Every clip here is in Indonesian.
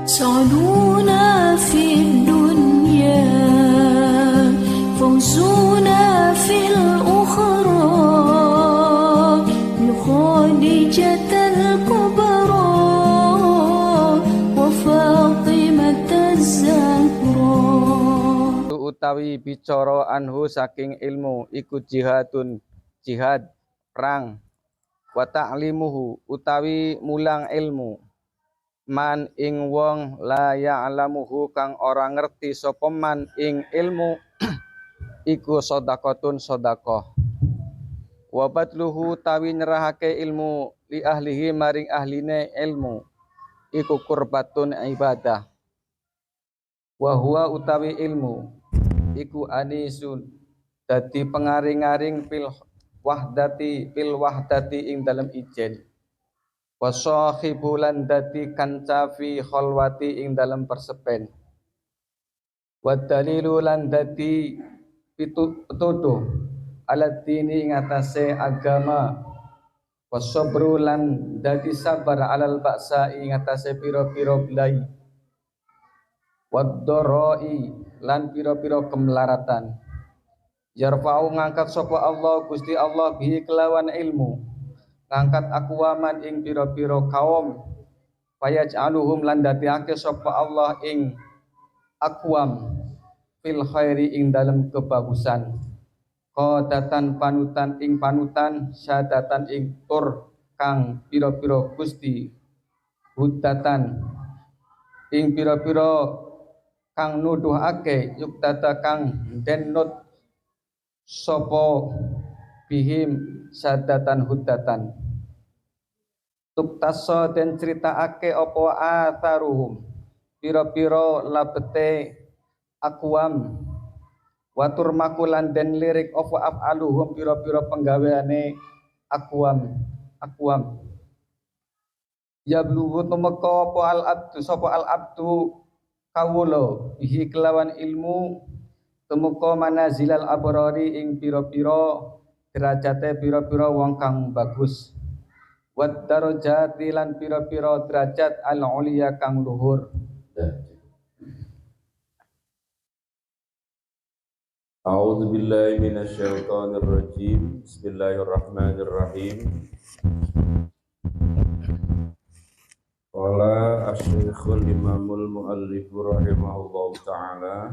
سعدونا في الدنيا فوزنا في الأخرى بخادجة الكبرى وفاطمة الزهراء. Utawi bicara anhu saking ilmu iku jihadun jihad perang, wa ta'limuhu utawi mulang ilmu, man ing wong la ya'lamuhu kang ora ngerti sapa man ing ilmu iku sedekahun sedekah, wa badluhu tawi nyerahake ilmu li ahlihi maring ahline ilmu iku qurbatun ibadah, wa huwa utawi ilmu iku anisun dadi pengaring-aring fil wahdati ing dalem ijen, wa sahibulan dadi kanca fi khalwati ing dalem persepen, wa dalilu lan dadi pituduh alat dini ing atase agama, wa sabru lan dadi sabar alal baksa ing atase pira-pira belai, wa dharoi lan pira-pira kemelaratan, yarfa'u ngangkat sapa Allah Gusti Allah bihi kelawan ilmu, ngangkat akwaman ing pira-pira kaum, fayaj'aluhum lan dadiake sapa Allah ing akwam fil khairi ing dalem kebagusan, qadatan panutan ing panutan, syadatan ing tur kang pira-pira Gusti, hudatan ing pira-pira kang nuduhake, yuktata kang denut sapa bihim syadatan hudatan, tuktasa den critaake apa atharuhum pira-pira labete akwam, watur makulan den lirik apa afaluhum pira-pira penggaweane akwam ya bluhu tumeka apa al abdu sapa al abdu kawula bihi kelawan ilmu tumeka manazilal abrari ing pira-pira derajate pira-pira wong kang bagus, wat darajati lan pira-pira derajat al uliya kang luhur. A'udzu billahi minasyaitonir rajim. Bismillahirrahmanirrahim. Qala asy-syaikhul imamul muallif rahimahullahu taala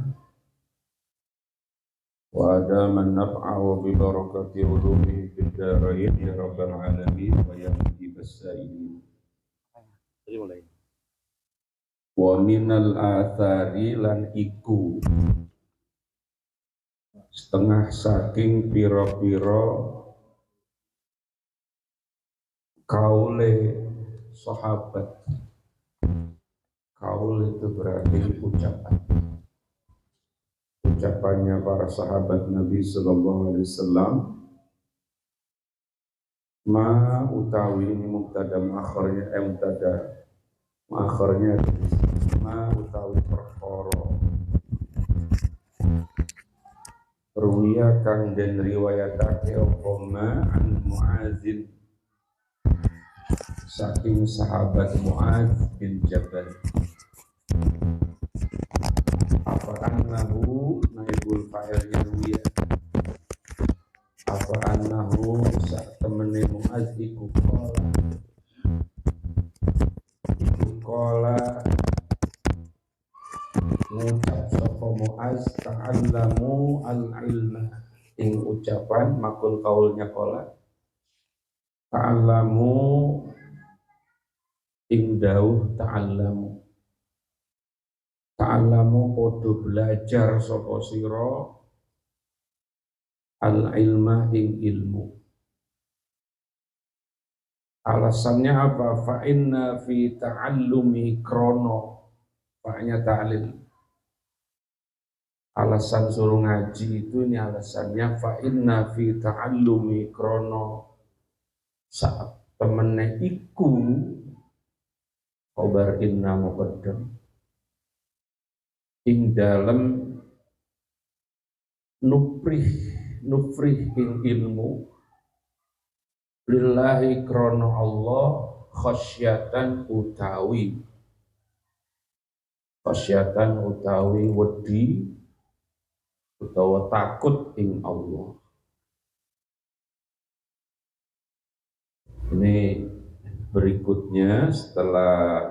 wa adaman naf'u bi barakati ulumihi fid dharain ya rabbal alamin wa ya mujibas sa'ilin. Wa minal athari lan iku setengah saking piro-piro kaule sahabat. Kaul itu berarti ucapannya para sahabat Nabi Sallallahu Alaihi Wasallam. Ma utawi ini mubtada muakhirnya ma utawi perkara ruwiya kang den riwayatake apa ma an Mu'adzin saking sahabat Mu'adz bin Jabal, apa annahu naibul fa'ilnya ruwiya, apa annahu sak temene Mu'adz iku kola ngucap sapa Mu'adz ta'allamu al-ilma ing ucapan makul kaulnya kola ta'allamu ing dawuh ta'allamu podo belajar sapa sira al-ilma ing ilmu. Alasannya apa? Fa inna fi ta'allumi krono, fa'nya ta'lil. Alasan suruh ngaji itu ini alasannya fa inna fi ta'allumi krono saat temene iku khobar inna muqaddam ing dalem nufrih ing ilmu lillahi krono Allah khasyatan utawi Khasyatan utawi wedi utawa takut ing Allah. Ini berikutnya setelah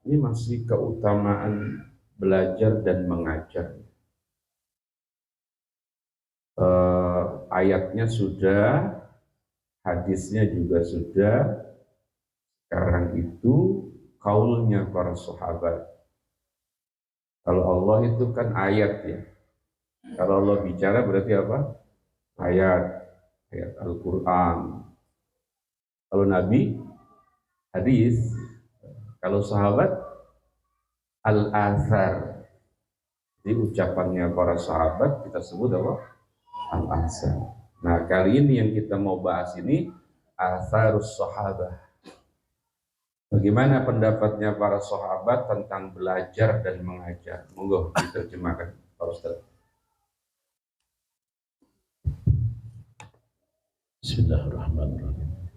ini masih keutamaan belajar dan mengajar. Ayatnya sudah, hadisnya juga sudah. Sekarang itu kaulnya para sahabat. Kalau Allah itu kan ayat ya. Kalau Allah bicara berarti apa? Ayat Al-Quran. Kalau Nabi, hadis. Kalau sahabat, al-athar. Jadi ucapannya para sahabat kita sebut apa? Al-athar. Nah kali ini yang kita mau bahas ini atharus sahabah. Bagaimana pendapatnya para sahabat tentang belajar dan mengajar? Monggo diterjemahkan Pak Ustaz. Bismillahirrahmanirrahim.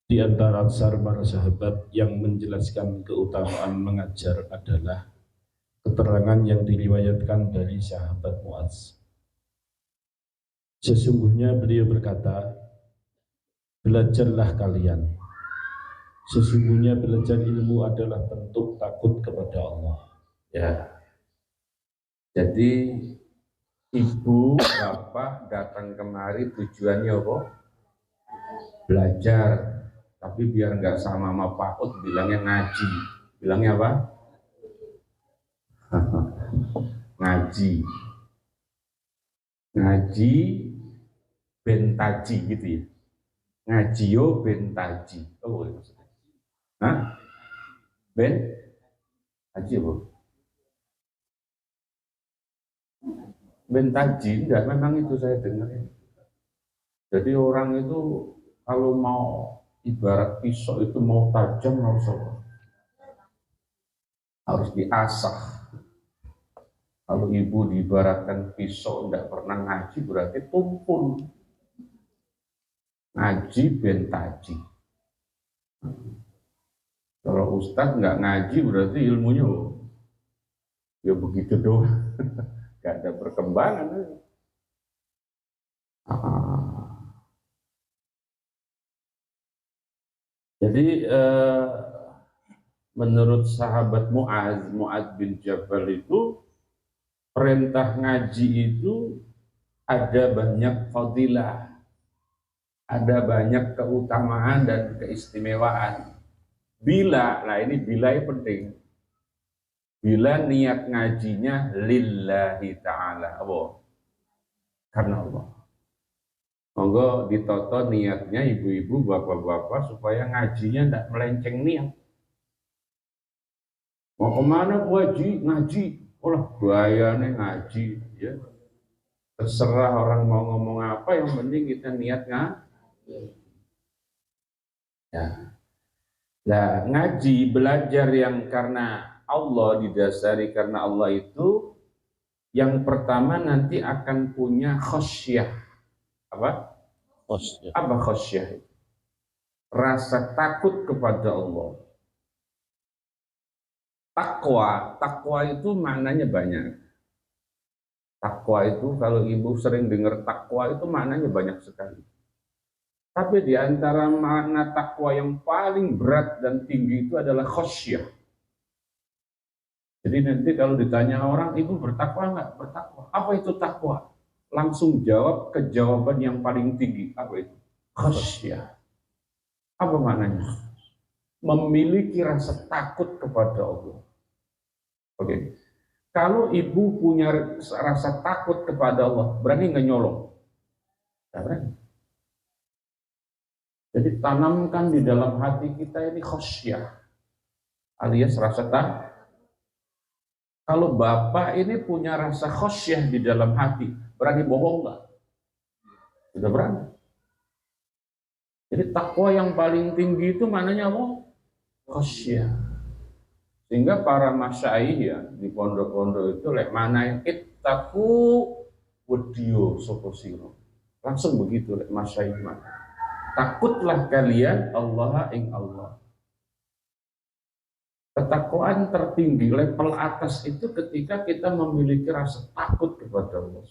Di antara ansar para sahabat yang menjelaskan keutamaan mengajar adalah keterangan yang diriwayatkan dari sahabat Mu'adz. Sesungguhnya beliau berkata, belajarlah kalian. Sesungguhnya belajar ilmu adalah bentuk takut kepada Allah. Ya. Jadi ibu, bapak datang kemari tujuannya apa? Belajar. Tapi biar nggak sama Pak Ut bilangnya ngaji. Bilangnya apa? Ngaji. Ngaji bentaji gitu ya. Ngajio bentaji. Oh, maksudnya. Hah? Ben? Haji apa? Bentaji, enggak, memang itu saya dengar ya. Jadi orang itu kalau mau ibarat pisau itu mau tajam harus apa? Harus diasah. Kalau ibu diibaratkan pisau enggak pernah ngaji berarti tumpul. Ngaji bentaji. Kalau ustadz nggak ngaji berarti ilmunya ya begitu doang, nggak ada perkembangan. Jadi menurut sahabat Mu'adz bin Jabal itu perintah ngaji itu ada banyak fadilah, ada banyak keutamaan dan keistimewaan. Bila, nah ini bila yang penting. Bila niat ngajinya lillahi ta'ala. Apa? Karena Allah. Monggo ditoto niatnya ibu-ibu, bapak-bapak supaya ngajinya tidak melenceng niat. Mau kemana Bu Haji? Ngaji. Olah bahayanya ngaji. Ya. Terserah orang mau ngomong apa, yang penting kita niat ngaji. Ya. Nah, ngaji, belajar yang karena Allah, didasari karena Allah itu yang pertama nanti akan punya khasyah. Apa? Khasyah. Apa khasyah itu? Rasa takut kepada Allah. Takwa itu maknanya banyak. Takwa itu kalau ibu sering dengar takwa itu maknanya banyak sekali. Tapi di antara makna takwa yang paling berat dan tinggi itu adalah khasyah. Jadi nanti kalau ditanya orang, ibu bertakwa nggak? Bertakwa. Apa itu takwa? Langsung jawab ke jawaban yang paling tinggi. Apa itu? Khasyah. Apa maknanya? Memiliki rasa takut kepada Allah. Oke. Kalau ibu punya rasa takut kepada Allah, berani nggak nyolong? Nggak berani. Jadi tanamkan di dalam hati kita ini khasyah, alias rasa takut. Kalau bapak ini punya rasa khasyah di dalam hati, berani bohong nggak? Sudah berani. Jadi takwa yang paling tinggi itu maknanya apa? Khasyah. Sehingga para masyayikh ya di pondok-pondok itu lek mana ittaqu wedya sapa sira. Langsung begitu lek masyayikh mana. Takutlah kalian Allah ing Allah. Ketakwaan tertinggi, level atas itu ketika kita memiliki rasa takut kepada Allah.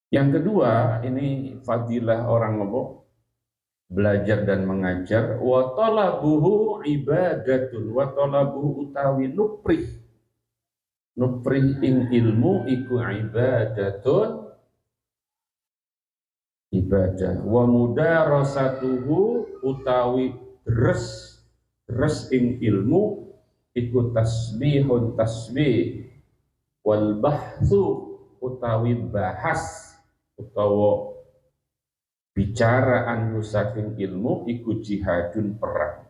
Yang kedua, ini fadilah orang belajar dan mengajar. Wa talabuhu ibadatun, wa talabuhu utawi nuprih. Nuprih ing ilmu iku ibadatun, ibadah. Wa mudarasatuhu utawi deres ing ilmu iku tasbihun tasbih. Wal bahthu utawi bahas utawa bicara anu saking ilmu iku jihadun perang.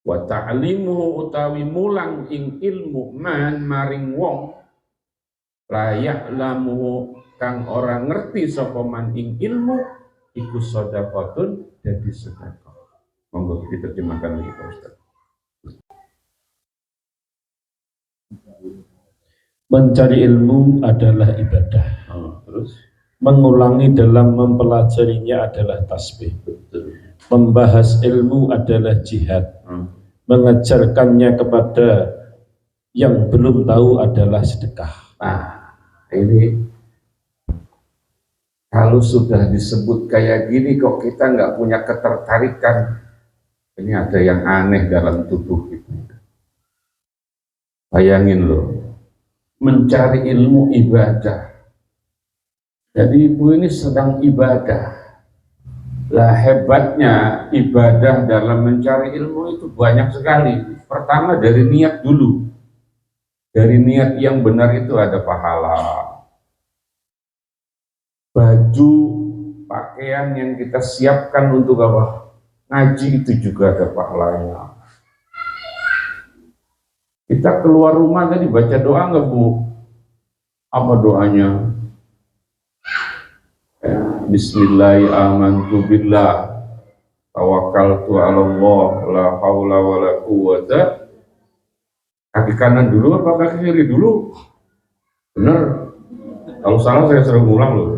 Wa ta'limuhu utawi mulang ing ilmu man maring wong layak lamu kang ora ngerti sapa man ing ilmu iku sedekahun dadi sedekah. Monggo diterjemahkan lagi Pak Ustaz. Mencari ilmu adalah ibadah. Terus Mengulangi dalam mempelajarinya adalah tasbih. Membahas ilmu adalah jihad. Mengajarkannya kepada yang belum tahu adalah sedekah. Nah, ini kalau sudah disebut kayak gini kok kita nggak punya ketertarikan, ini ada yang aneh dalam tubuh kita. Bayangin loh, mencari ilmu ibadah. Jadi ibu ini sedang ibadah. Lah hebatnya ibadah dalam mencari ilmu itu banyak sekali. Pertama dari niat dulu. Dari niat yang benar itu ada pahala. Baju, pakaian yang kita siapkan untuk apa? Ngaji itu juga ada pahalanya. Kita keluar rumah tadi baca doa nggak Bu? Apa doanya? Bismillahirrahmanirrahim, amantu billah, tawakkaltu 'ala Allah, la haula wala quwwata. Kaki kanan dulu apa kaki kiri dulu? Bener. Kalau salah saya suruh ngulang loh.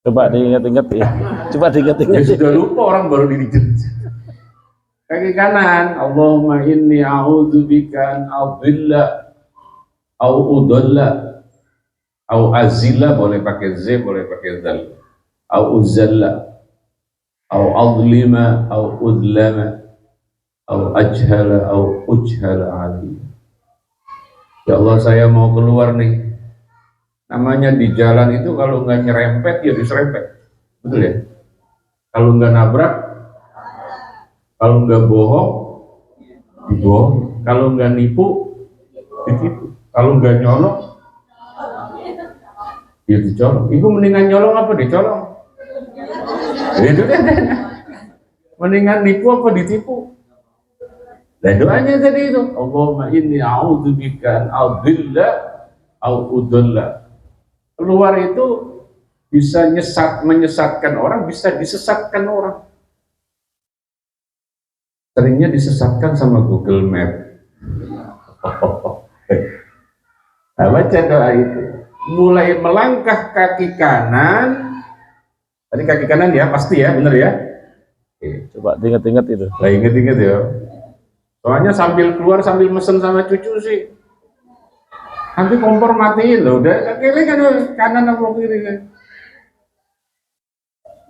Coba diingat-ingat ya. Coba diingat-ingat. Ya sudah lupa orang baru diingat. Kaki kanan, Allahumma inni a'udzubika an adilla au udalla au azilla, boleh pakai z, boleh pakai zal, au uzalla au adlima au udlama au ajhala au ujhala ali. Ya Allah, saya mau keluar nih. Namanya di jalan itu kalau nggak nyerempet ya diserempet, betul ya? Kalau nggak nabrak, kalau nggak bohong dibohong, kalau nggak nipu ditipu, kalau nggak nyolong ya dicolong. Ibu mendingan nyolong apa dicolong? Itu kan. Mendingan nipu apa ditipu? Dan doanya tadi itu, Allahumma inni a'udzubika an adilla au udalla. Keluar itu bisa menyesatkan orang, bisa disesatkan orang. Seringnya disesatkan sama Google Map. Nah, baca doa itu. Mulai melangkah kaki kanan. Tadi kaki kanan ya, pasti ya, bener ya? Oke. Coba diingat-ingat itu. Nah, inget-inget ya. Soalnya sambil keluar sambil mesen sama cucu sih. Nanti kompor matiin loh. Udah kiri kan kanan atau kiri kan.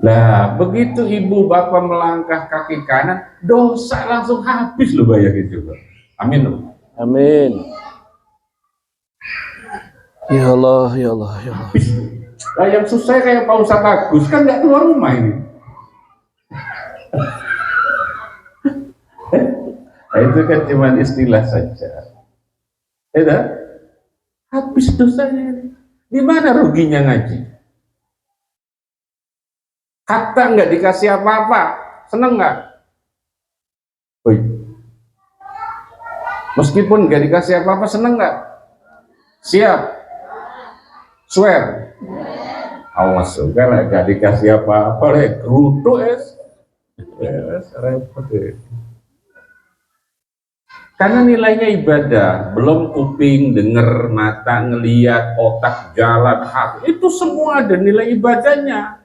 Nah, begitu ibu bapak melangkah kaki kanan, dosa langsung habis loh, bayangin juga. Amin loh. Amin. Ya Allah, ya Allah, ya Allah. Habis. Nah, yang susah kayak Pak Ustadz Agus kan nggak keluar rumah ini. Nah, itu kan cuma istilah saja. Ya, habis dosanya. Di mana ruginya ngaji? Hatta nggak dikasih apa-apa, seneng nggak? Meskipun nggak dikasih apa-apa, seneng nggak? Siap? Swear? Awas, kalau nggak dikasih apa-apa, gerutu es, repot ya. Karena nilainya ibadah, belum kuping, denger, mata, ngeliat, otak, jalan, hati, itu semua ada nilai ibadahnya.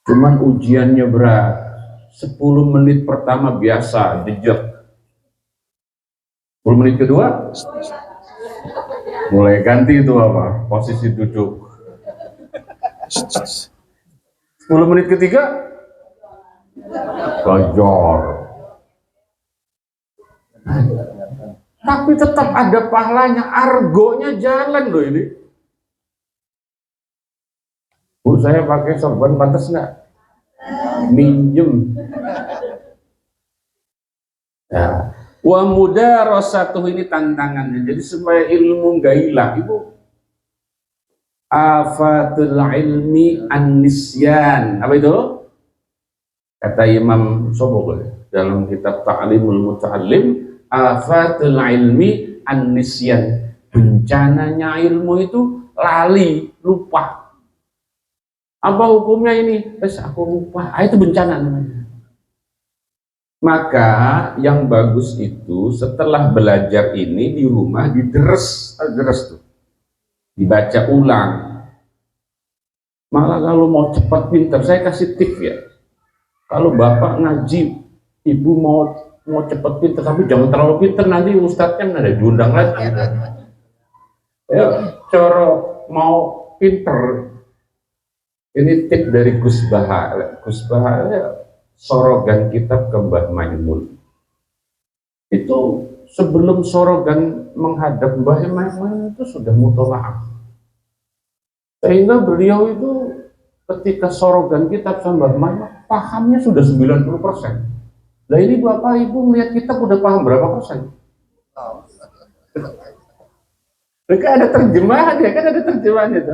Cuman ujiannya berat. 10 menit pertama biasa, jejak. 10 menit kedua, mulai ganti itu apa? Posisi duduk. 10 menit ketiga, belajar. Tapi tetap ada pahalanya, argonya jalan loh ini. Bu, saya pakai sorban pantas nggak? Minjem. Ya. Wa mudarasatuh, ini tantangannya. Jadi supaya ilmu nggak hilang, Ibu. Afatul ilmi an-nisyan. Apa itu? Kata Imam Sobol dalam kitab Ta'limul Muta'allim, afatul ilmi an-nisyan. Bencananya ilmu itu lali, lupa. Apa hukumnya ini? Aku lupa. Itu bencana namanya. Maka yang bagus itu setelah belajar ini di rumah deres tuh, dibaca ulang. Malah kalau mau cepat pintar, saya kasih tip ya. Kalau bapak ngaji, ibu mau cepat pintar, tapi jangan terlalu pintar, nanti ustadznya ada diundang lagi. Ya, cara mau pintar. Ini tip dari Gus Baha. Gus Baha ya, sorogan kitab ke Mbah Maimun. Itu sebelum sorogan menghadap Mbah Maimun itu sudah mutolaah. Sehingga beliau itu ketika sorogan kitab sama Mbah Maimun, pahamnya sudah 90%. Nah ini Bapak Ibu melihat kitab udah paham berapa persen? Kan ada terjemahan ya, kan ada terjemahan itu.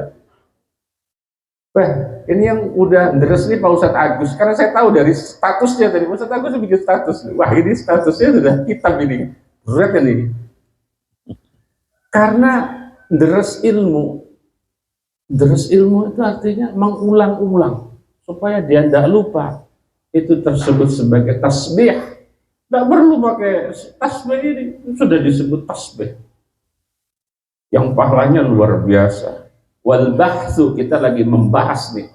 Wah, ini yang udah deres nih Pak Ustadz Agus, karena saya tahu dari statusnya tadi, Pak Ustadz Agus bikin status. Wah, ini statusnya sudah kitab ini, berat ini. Karena deres ilmu itu artinya mengulang-ulang supaya dia tidak lupa. Itu tersebut sebagai tasbih. Tidak perlu pakai tasbih, ini sudah disebut tasbih. Yang pahalanya luar biasa. Wal bahtsu, kita lagi membahas nih.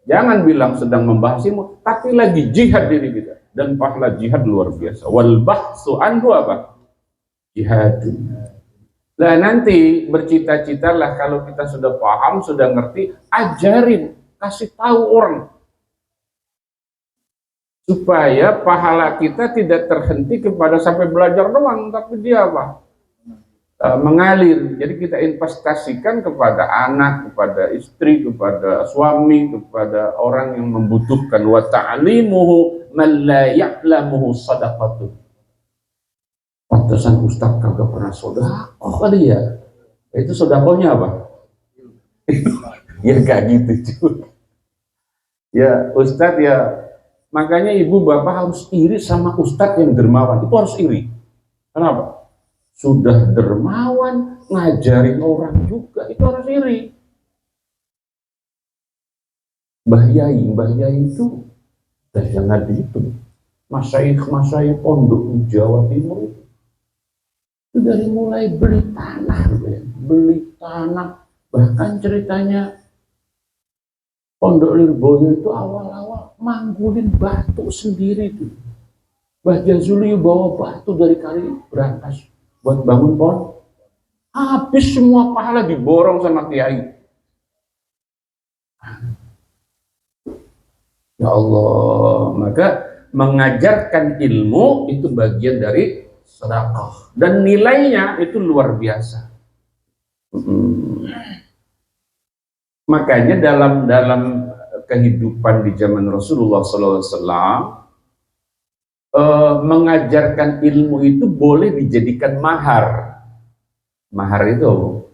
Jangan bilang sedang membahas ilmu, tapi lagi jihad diri kita. Dan pahala jihad luar biasa. Wal bahtsu anhu apa? Jihad. Nah nanti bercita-citalah kalau kita sudah paham, sudah ngerti, ajarin, kasih tahu orang. Supaya pahala kita tidak terhenti kepada sampai belajar doang, tapi dia apa? Mengalir. Jadi kita investasikan kepada anak, kepada istri, kepada suami, kepada orang yang membutuhkan. Wa ta'limuhu man la ya'lamuhu sadaqatuh. Pantesan Ustaz kagak pernah sedekah kali ya. Itu sedekahnya apa? Ya gak gitu juga. Ya Ustaz ya, makanya ibu bapak harus iri sama Ustaz yang dermawan. Itu harus iri. Kenapa? Sudah dermawan, ngajarin orang juga, itu harus iri. Mbah Yai itu jangan dihitung. Masyaikh pondok di Jawa Timur itu dari mulai beli tanah, bahkan ceritanya Pondok Lirboyo itu awal-awal manggulin batu sendiri tuh. Mbah Jazuli bawa batu dari Kali Brantas buat bangun pohon, habis semua pahala diborong sama kiai. Ya Allah, maka mengajarkan ilmu itu bagian dari sedekah dan nilainya itu luar biasa. Makanya dalam kehidupan di zaman Rasulullah SAW, mengajarkan ilmu itu boleh dijadikan mahar. Mahar itu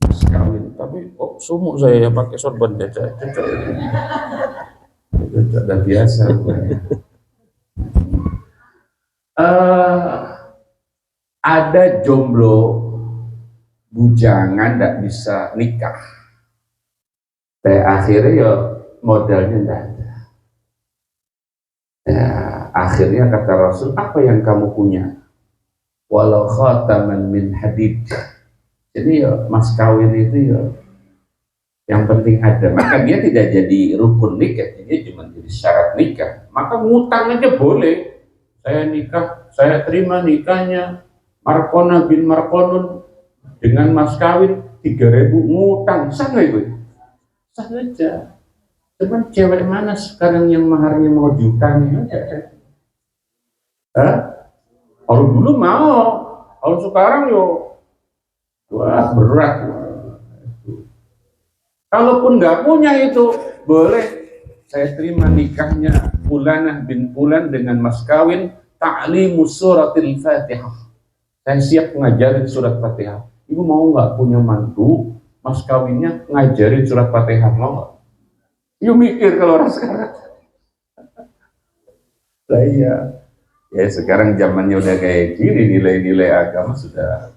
mas kawin, tapi kok sumuk saya yang pakai sorban caca dan biasa. Ada jomblo bujangan tidak bisa nikah, akhirnya ya modalnya tidak ada. Ya, akhirnya kata Rasul, apa yang kamu punya? Walau khataman min hadid. Jadi ya mas kawin itu ya Yang penting ada, maka dia tidak jadi rukun nikah, dia cuma jadi syarat nikah. Maka ngutang aja boleh. Saya nikah, saya terima nikahnya Markona bin Markonun dengan mas kawin 3.000, ngutang, sah nggak itu? Sah aja. Cuman cewek mana sekarang yang maharnya mau diutangi aja? Hah? Kalau dulu mau, kalau sekarang yo, wah berat. Kalaupun nggak punya itu, boleh saya terima nikahnya Fulanah bin Fulan dengan mas kawin ta'limu suratil Fatihah. Saya siap ngajarin surat Fatihah. Ibu mau nggak punya mantu, mas kawinnya ngajarin surat Fatihah, mau nggak? Ibu mikir kalau orang sekarang. Lah iya. Ya sekarang zamannya udah kayak gini, nilai-nilai agama sudah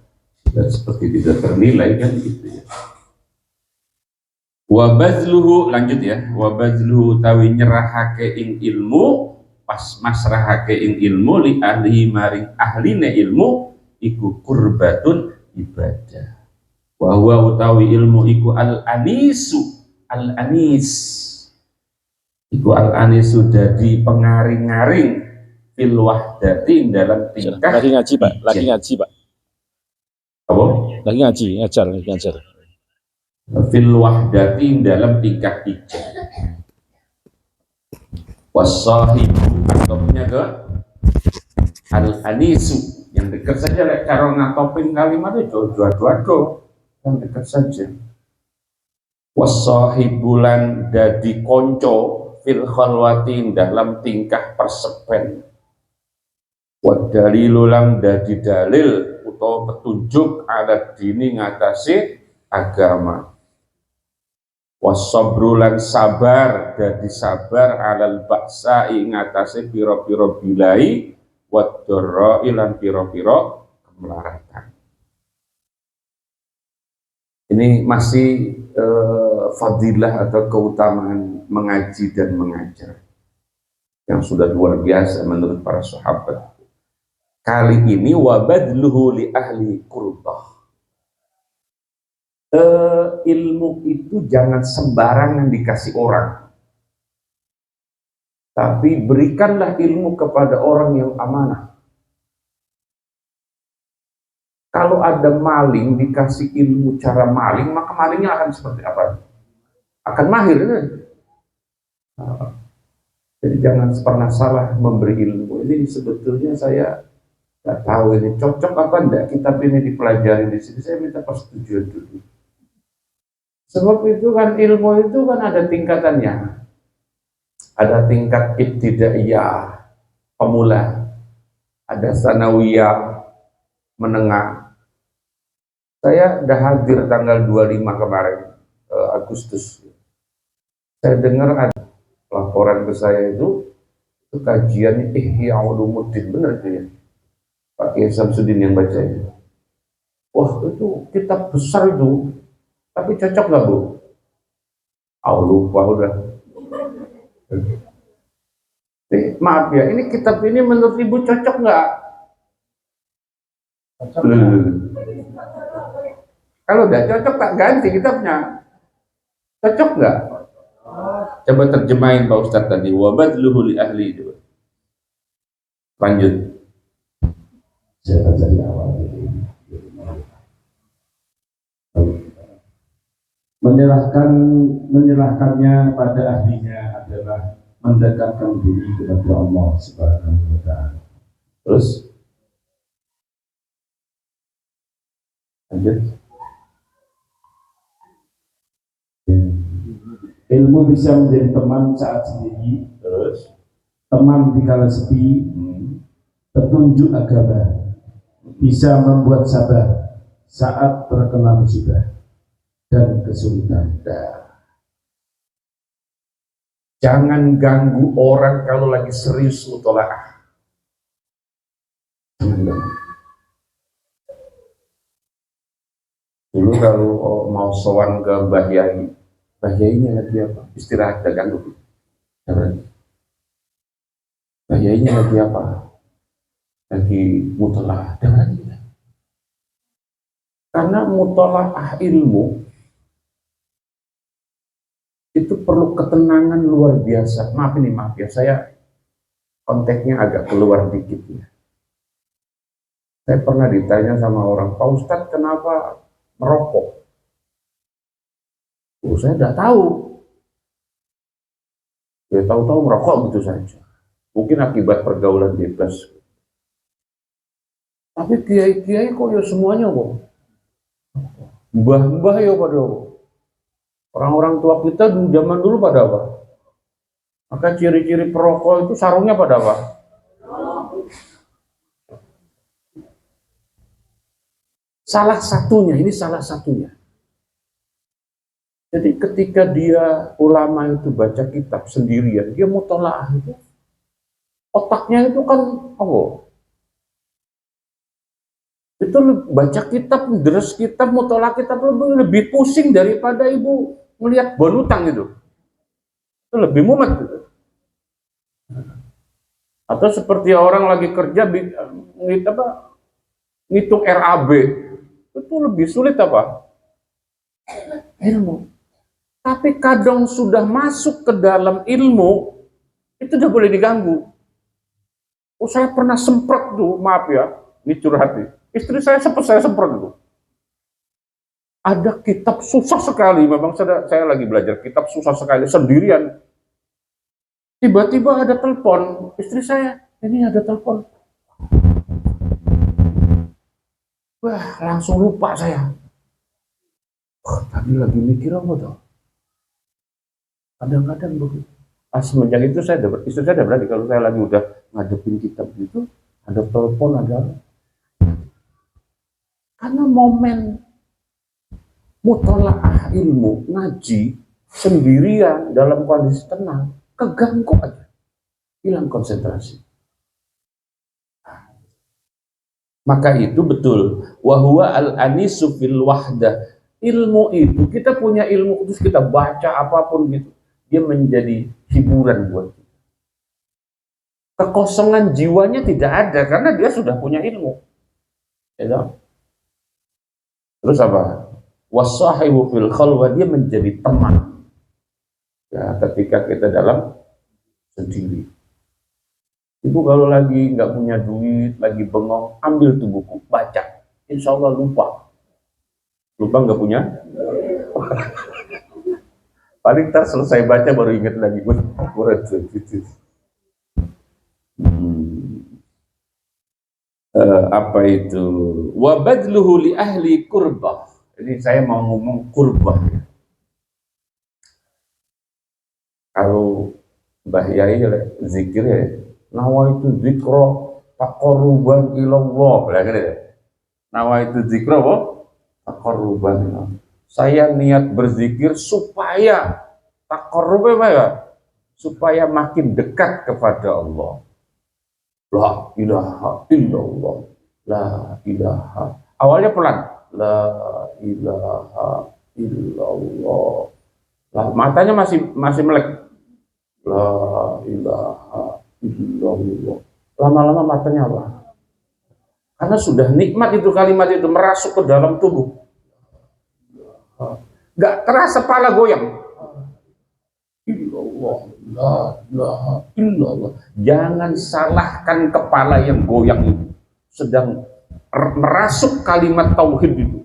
seperti tidak ternilai kan gitu ya. Wa bazluhu, lanjut ya, wa bazluhu tawi nyerahake ing ilmu, pas masrahake ing ilmu li ahli maring ahline ilmu iku kurbatun ibadah. Wa huwa utawi ilmu iku al anisu, al anis iku al anisu dadi pengaring-ngaring fil wahdati dalam tingkah. Lagi ngaji Pak, lagi ngaji Pak. Apa? Lagi ngaji, ngajar. Fil wahdati dalam tingkah ijab. Wasahibu atopnya ke al anisu yang dekat saja, cara ngatopin kalimatnya jodoh yang dekat saja. Wasahibulan dadi konco fil khalwati dalam tingkah persepen. Wadalilulang dadi dalil utawa petunjuk alat dini ngatasi agama. Wasabrulan sabar dadi sabar alal baksa ingatasi piro-piro bilai wadorro ilan piro-piro kemelaratan. Ini masih fadilah atau keutamaan mengaji dan mengajar yang sudah luar biasa menurut para sahabat. Kali ini wabadluhu li ahli qurbah. Ilmu itu jangan sembarangan dikasih orang, tapi berikanlah ilmu kepada orang yang amanah. Kalau ada maling dikasih ilmu cara maling, maka malingnya akan seperti apa? Akan mahir kan? Jadi jangan pernah salah memberi ilmu. Ini sebetulnya saya nggak tahu ini cocok apa enggak kitab ini dipelajari di sini. Saya minta persetujuan dulu. Sebab itu kan ilmu itu kan ada tingkatannya. Ada tingkat ibtidaiyah, pemula. Ada sanawiyah, menengah. Saya udah hadir tanggal 25 kemarin, Agustus. Saya dengar ada laporan ke saya itu kajiannya Ihya Ulumuddin, benar itu ya? Pak Kiai Samsudin yang baca itu. Wah itu kitab besar itu. Tapi cocok nggak Bu? Lupa udah. Maaf ya, ini kitab ini menurut Ibu cocok nggak? Kalau udah cocok tak ganti kitabnya. Cocok nggak? Coba terjemahin Pak Ustadz tadi. Wabadluhu li ahli itu. Lanjut. Saya dari awal. Menyerahkannya pada ahlinya adalah mendekatkan diri kepada Allah Subhanahu wa Ta'ala. Terus lanjut. Ilmu bisa menjadi teman saat sendiri, terus teman dikala sepi, petunjuk agama, bisa membuat sabar saat terkena musibah dan kesulitan. Jangan ganggu orang kalau lagi serius mutolaah. Dulu kalau mau sowan ke Mbah Yai, Mbah Yainya lagi apa? Istirahat, gak ganggu. Mbah Yainya lagi apa? Lagi mutolaah. Karena mutolaah ilmu itu perlu ketenangan luar biasa. Maaf ya, saya konteksnya agak keluar dikit ya. Saya pernah ditanya sama orang, Pak Ustadz kenapa merokok? Saya tidak tahu. Ya tahu-tahu merokok gitu saja. Mungkin akibat pergaulan bebas. Tapi kiai-kiai kok ya semuanya kok. Mbah-mbah ya pada kok. Orang-orang tua kita zaman dulu pada apa? Maka ciri-ciri perokok itu sarungnya pada apa? Salah satunya, ini salah satunya. Jadi ketika dia ulama itu baca kitab sendirian, dia mutolaah itu, otaknya itu kan apa? Itu baca kitab, deres kitab, mutolaah kitab lebih pusing daripada ibu melihat bonutang itu. Itu lebih mumet gitu. Atau seperti orang lagi kerja ngitung RAB, itu lebih sulit apa? Ilmu. Tapi kadang sudah masuk ke dalam ilmu, itu udah boleh diganggu. Oh, saya pernah semprot tuh, maaf ya, ini curhat nih. Istri saya semprot itu. Ada kitab susah sekali, memang saya lagi belajar kitab susah sekali, sendirian. Tiba-tiba ada telepon, istri saya, ini ada telepon. Wah, langsung lupa saya. Tadi lagi mikir apa tuh? Kadang-kadang begitu. Pas semenjak itu istri saya udah berani, kalau saya lagi udah ngadepin kitab gitu, ada telepon, ada. Karena momen mutolaah ilmu, ngaji, sendirian dalam kondisi tenang, keganggu aja, hilang konsentrasi. Maka itu betul, wahwa al-anisu fil wahdah. Ilmu itu, kita punya ilmu terus kita baca apapun gitu, dia menjadi hiburan buat kita. Kekosongan jiwanya tidak ada karena dia sudah punya ilmu. Ya, terus apa? Wasahibu fil khalwah, dia menjadi teman. Ya, ketika kita dalam sendiri. Ibu kalau lagi nggak punya duit, lagi bengong, ambil tuh buku, baca. Insya Allah lupa. Lupa nggak punya? Paling ntar selesai baca baru ingat lagi. Apa itu? Wabadluhu li ahli kurbah. Ini saya mau ngomong kurbah. Kalau Mbah Yai zikir ya, nawaitu zikra taqarruban ilallah. Nawaitu zikra apa? Taqarruban ilallah. Saya niat berzikir supaya taqarrub apa ya? Supaya makin dekat kepada Allah. La ilaha illallah. La ilaha. Awalnya pelan. La ilaha illallah. Lah, matanya masih melek. La ilaha illallah. Lama-lama matanya apa? Karena sudah nikmat itu kalimat itu merasuk ke dalam tubuh. Gak terasa kepala goyang. Illallah, la ilaha illallah. Jangan salahkan kepala yang goyang itu. Sedang merasuk kalimat tauhid itu.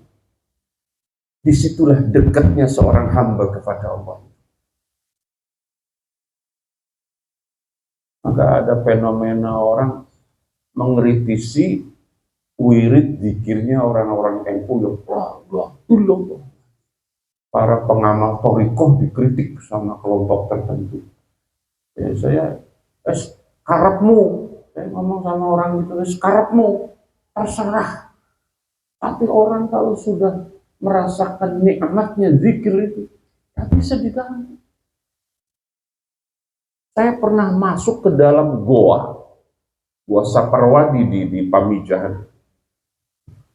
Disitulah dekatnya seorang hamba kepada Allah. Maka ada fenomena orang mengkritisi wirid zikirnya orang-orang NU yang Allah. Para pengamal thariqah dikritik sama kelompok tertentu. Ya, saya karepmu, saya ngomong sama orang itu, karepmu, terserah. Tapi orang kalau sudah merasakan nikmatnya zikir itu, tak bisa diganggu. Saya pernah masuk ke dalam goa Saparwadi di Pamijahan.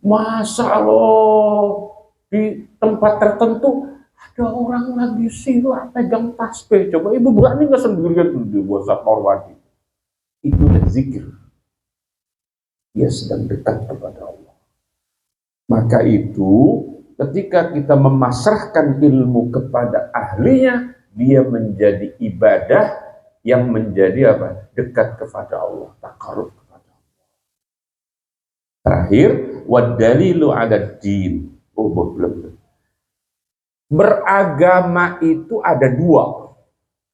Masa Allah, di tempat tertentu ada orang lagi sila pegang tasbih. Coba ibu berani nggak sendirian di Gua Saparwadi? Itu adalah zikir. Dia sedang dekat kepada Allah. Maka itu ketika kita memasrahkan ilmu kepada ahlinya, dia menjadi ibadah yang menjadi apa? Dekat kepada Allah, takarrub kepada Allah. Terakhir, wadalilu ada din. Oh, belum. Beragama itu ada dua.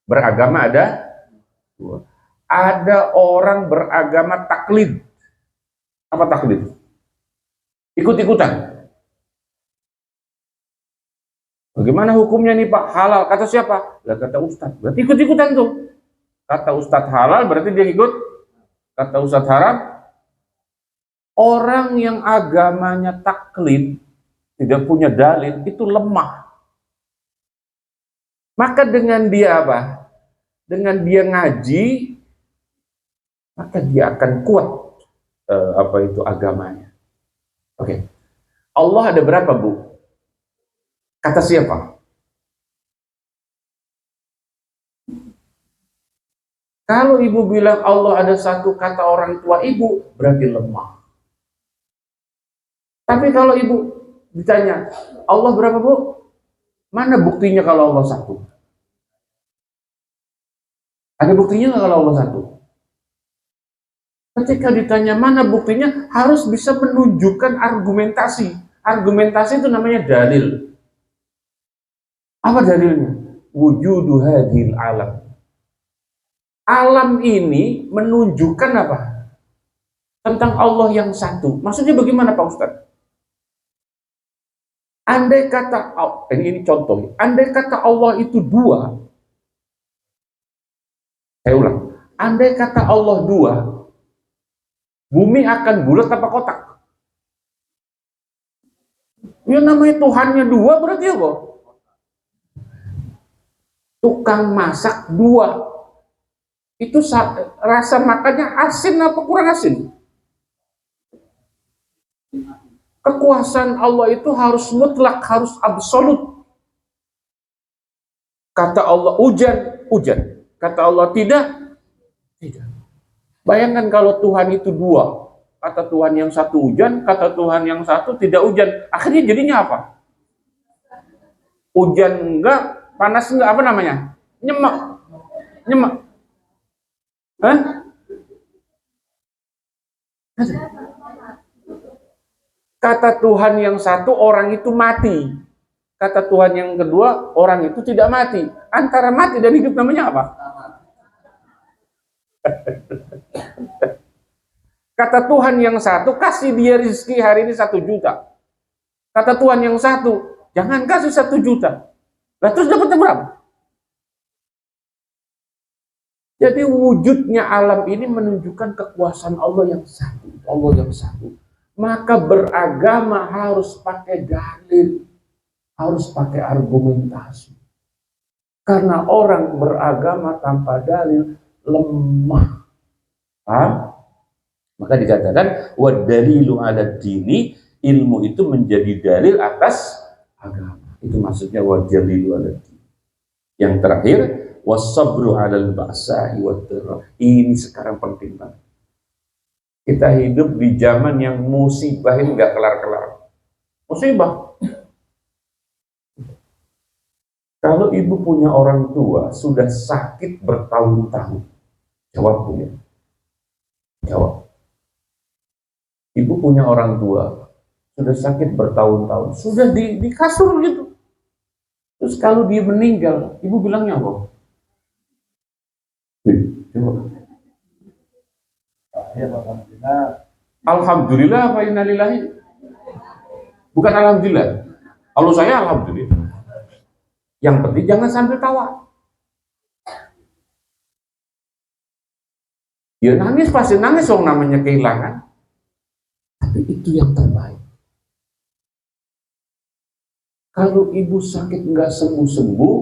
Beragama ada dua. Ada orang beragama taklid. Apa taklid? Ikut-ikutan. Bagaimana hukumnya nih Pak? Halal. Kata siapa? Lah kata Ustadz. Berarti ikut-ikutan tuh. Kata Ustadz halal, berarti dia ikut. Kata Ustadz haram. Orang yang agamanya taklid, tidak punya dalil, itu lemah. Maka dengan dia apa? Dengan dia ngaji, maka dia akan kuat agamanya. Oke. Allah ada berapa, Bu? Kata siapa? Kalau ibu bilang Allah ada satu, kata orang tua ibu, berarti lemah. Tapi kalau ibu ditanya, Allah berapa, Bu? Mana buktinya kalau Allah satu? Ada buktinya nggak kalau Allah satu? Ketika ditanya mana buktinya, harus bisa menunjukkan argumentasi. Argumentasi itu namanya dalil. Apa dalilnya? Wujudu hadhil alam. Alam ini menunjukkan apa? Tentang Allah yang satu. Maksudnya bagaimana Pak Ustadz? Andai kata, ini contoh, andai kata Allah itu dua, saya ulang, andai kata Allah dua, bumi akan bulat apa kotak? Ya namanya Tuhannya dua berarti apa? Tukang masak dua, itu rasa makannya asin apa kurang asin? Kekuasaan Allah itu harus mutlak, harus absolut. Kata Allah hujan, hujan. Kata Allah tidak, tidak. Bayangkan kalau Tuhan itu dua. Kata Tuhan yang satu hujan, kata Tuhan yang satu tidak hujan. Akhirnya jadinya apa? Hujan enggak, panas enggak, apa namanya? Nyemek. Nyemek. Hah? Kata Tuhan yang satu, orang itu mati. Kata Tuhan yang kedua, orang itu tidak mati. Antara mati dan hidup namanya apa? Kata Tuhan yang satu, kasih dia rezeki hari ini 1 juta. Kata Tuhan yang satu, jangan kasih 1 juta. Nah, terus dapatnya berapa? Jadi wujudnya alam ini menunjukkan kekuasaan Allah yang satu. Allah yang satu. Maka beragama harus pakai dalil, harus pakai argumentasi. Karena orang beragama tanpa dalil lemah. Paham? Maka dikatakan wadalilu ala dini, ilmu itu menjadi dalil atas agama. Itu maksudnya wadalilu ala dini. Yang terakhir, wasabru alal ba'sa'i wat-dharra. Ini sekarang penting banget. Kita hidup di zaman yang musibah ini nggak kelar-kelar. Musibah. Kalau ibu punya orang tua sudah sakit bertahun-tahun, jawab Bu ya. Jawab. Ibu punya orang tua sudah sakit bertahun-tahun, sudah di kasur gitu. Terus kalau dia meninggal, ibu bilangnya apa? Coba. Alhamdulillah apa innalillahi? Bukan alhamdulillah. Kalau saya alhamdulillah. Yang penting jangan sambil tawa. Ya nangis pasti nangis, dong namanya kehilangan. Tapi itu yang terbaik. Kalau ibu sakit nggak sembuh-sembuh,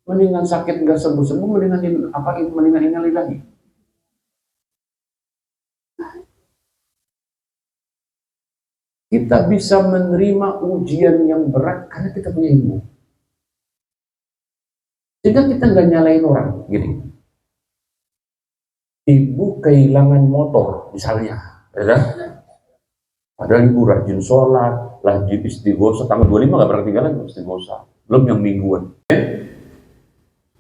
mendingan sakit nggak sembuh-sembuh, mendingan innalillahi. Kita bisa menerima ujian yang berat karena kita punya ilmu. Sehingga kita nggak nyalain orang, gini. Ibu kehilangan motor, misalnya, ya kan? Padahal ibu rajin sholat, rajin istighosah, tanggal 25 nggak pernah ketinggalan istighosah, belum yang mingguan.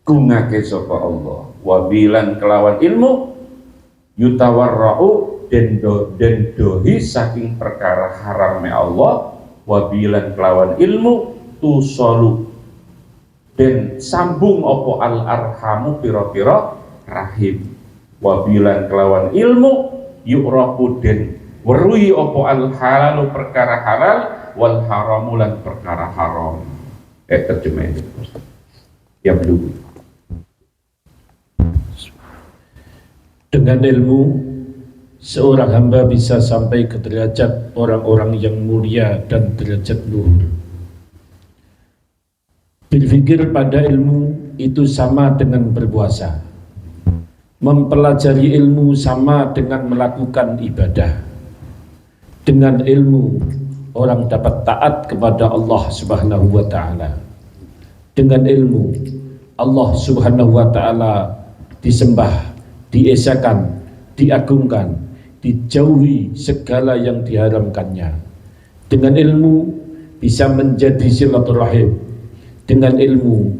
gungake sapa Allah, wabilan kelawan ilmu yutawarra'u den dohi saking perkara harame Allah, wabilan kelawan ilmu tusalu den sambung opo al arhamu pira-pira rahim, wabilan kelawan ilmu yu'rafu den weruhi opo al halalu perkara halal wal haramu lan perkara haram. Terjemah itu ya belum. Dengan ilmu seorang hamba bisa sampai ke derajat orang-orang yang mulia dan derajat luhur. Berpikir pada ilmu itu sama dengan berpuasa. Mempelajari ilmu sama dengan melakukan ibadah. Dengan ilmu orang dapat taat kepada Allah Subhanahu wa taala. Dengan ilmu Allah Subhanahu wa taala disembah, diesakan, diagungkan, dijauhi segala yang diharamkannya. Dengan ilmu bisa menjadi silaturahim. Dengan ilmu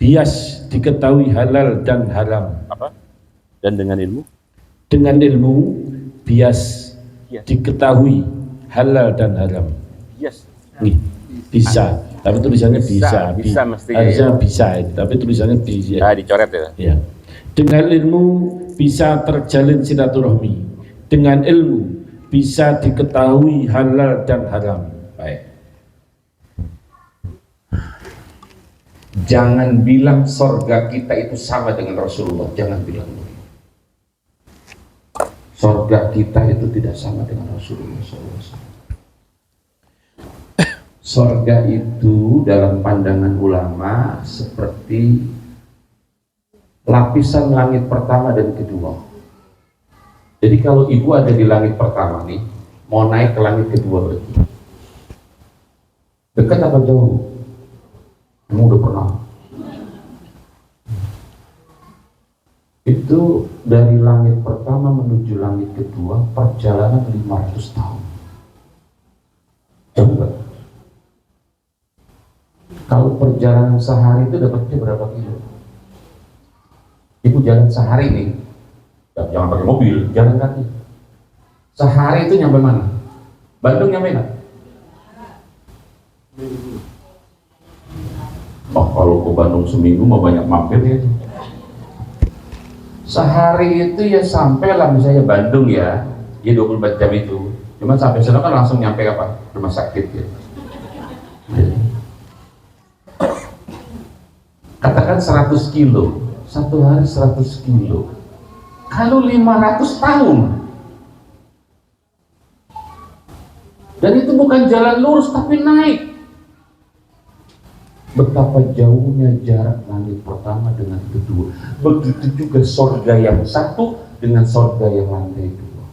bias diketahui halal dan haram. Apa? Dan dengan ilmu? Dengan ilmu bias diketahui halal dan haram. Yes. Nih, bisa. Tapi tulisannya bisa. Bisa mestinya. Harusnya bisa, tapi tulisannya bisa. Nah, dicoret ya. Ya. Dengan ilmu bisa terjalin silaturahmi. Dengan ilmu bisa diketahui halal dan haram. Baik. Jangan bilang sorga kita itu sama dengan Rasulullah. Jangan bilang begitu. Sorga kita itu tidak sama dengan Rasulullah SAW. Sorga itu dalam pandangan ulama seperti lapisan langit pertama dan kedua. Jadi kalau ibu ada di langit pertama nih, mau naik ke langit kedua berarti dekat apa jauh? Kamu udah pernah? Itu dari langit pertama menuju langit kedua perjalanan 500 tahun. Coba. Kalau perjalanan sehari itu dapatnya berapa kilo? Ibu jalan sehari nih, jangan pakai mobil, jalan kaki. Sehari itu nyampe mana? Bandung nyampe nggak? Oh, kalau ke Bandung seminggu mau banyak mampir ya. Sehari itu ya sampai lah misalnya Bandung ya 24 jam itu. Cuman sampai sana kan langsung nyampe apa? Rumah sakit ya. Katakan 100 kilo, satu hari 100 kilo. Kalau 500 tahun. Dan itu bukan jalan lurus tapi naik. Betapa jauhnya jarak langit pertama dengan kedua. Begitu juga sorga yang satu dengan sorga yang lantai dua.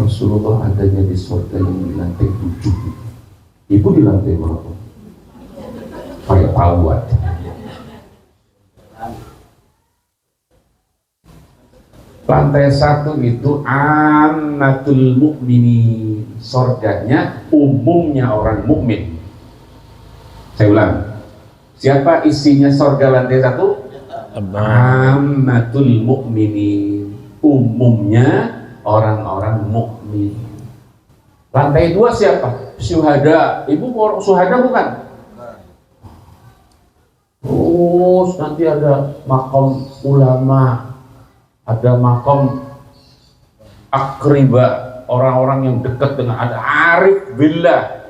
Rasulullah adanya di sorga yang di lantai 7. Ibu di lantai berapa? Kayak tahu aja. Lantai 1 itu ammatul mukminin, sorganya umumnya orang mukmin. Saya ulang, siapa isinya sorga lantai 1? Ammatul mukminin, umumnya orang-orang mukmin. Lantai 2 siapa? Syuhada. Ibu orang syuhada bukan? Terus nanti ada makom ulama, ada makom akriba, orang-orang yang dekat dengan, ada arif billah.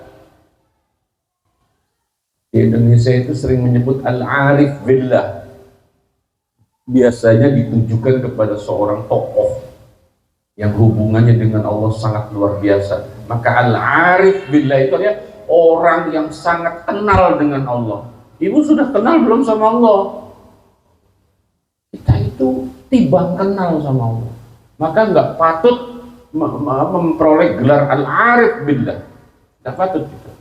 Di Indonesia itu sering menyebut al-arif billah. Biasanya ditujukan kepada seorang tokoh yang hubungannya dengan Allah sangat luar biasa. Maka al-arif billah itu adalah orang yang sangat kenal dengan Allah. Ibu sudah kenal belum sama Allah? Kita itu tiba kenal sama Allah. Maka nggak patut memperoleh gelar al-arif billah. Nggak patut kita.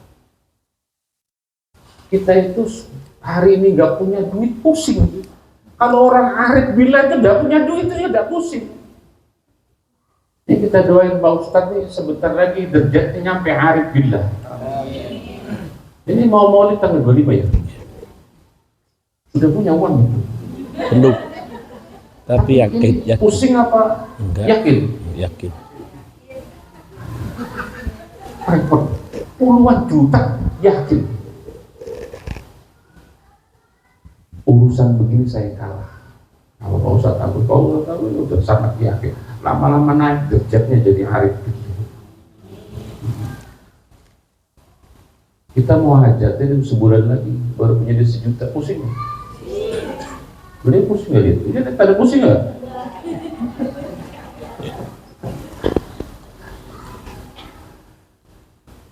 Kita itu hari ini nggak punya duit, pusing. Kalau orang arif billah itu nggak punya duit, itu ya nggak pusing. Ini kita doain Pak Ustadz nih, sebentar lagi derajatnya nyampe arif billah. Ini mau maulid tanggal 25 ya? Sudah punya uang itu. Belum. Tapi yakin, yakin. Pusing apa? Enggak. Yakin. Yakin. Repot. Puluhan juta yakin. Urusan begini saya kalah. Kalau Pak Ustadz takut, Pak Ustadz takut, udah sangat yakin. Lama-lama naik derajatnya jadi arif. Kita mau hajat itu sebulan lagi baru punya duit 1 juta, pusing. Beliau pusing nggak dia? Ini ada pusing nggak?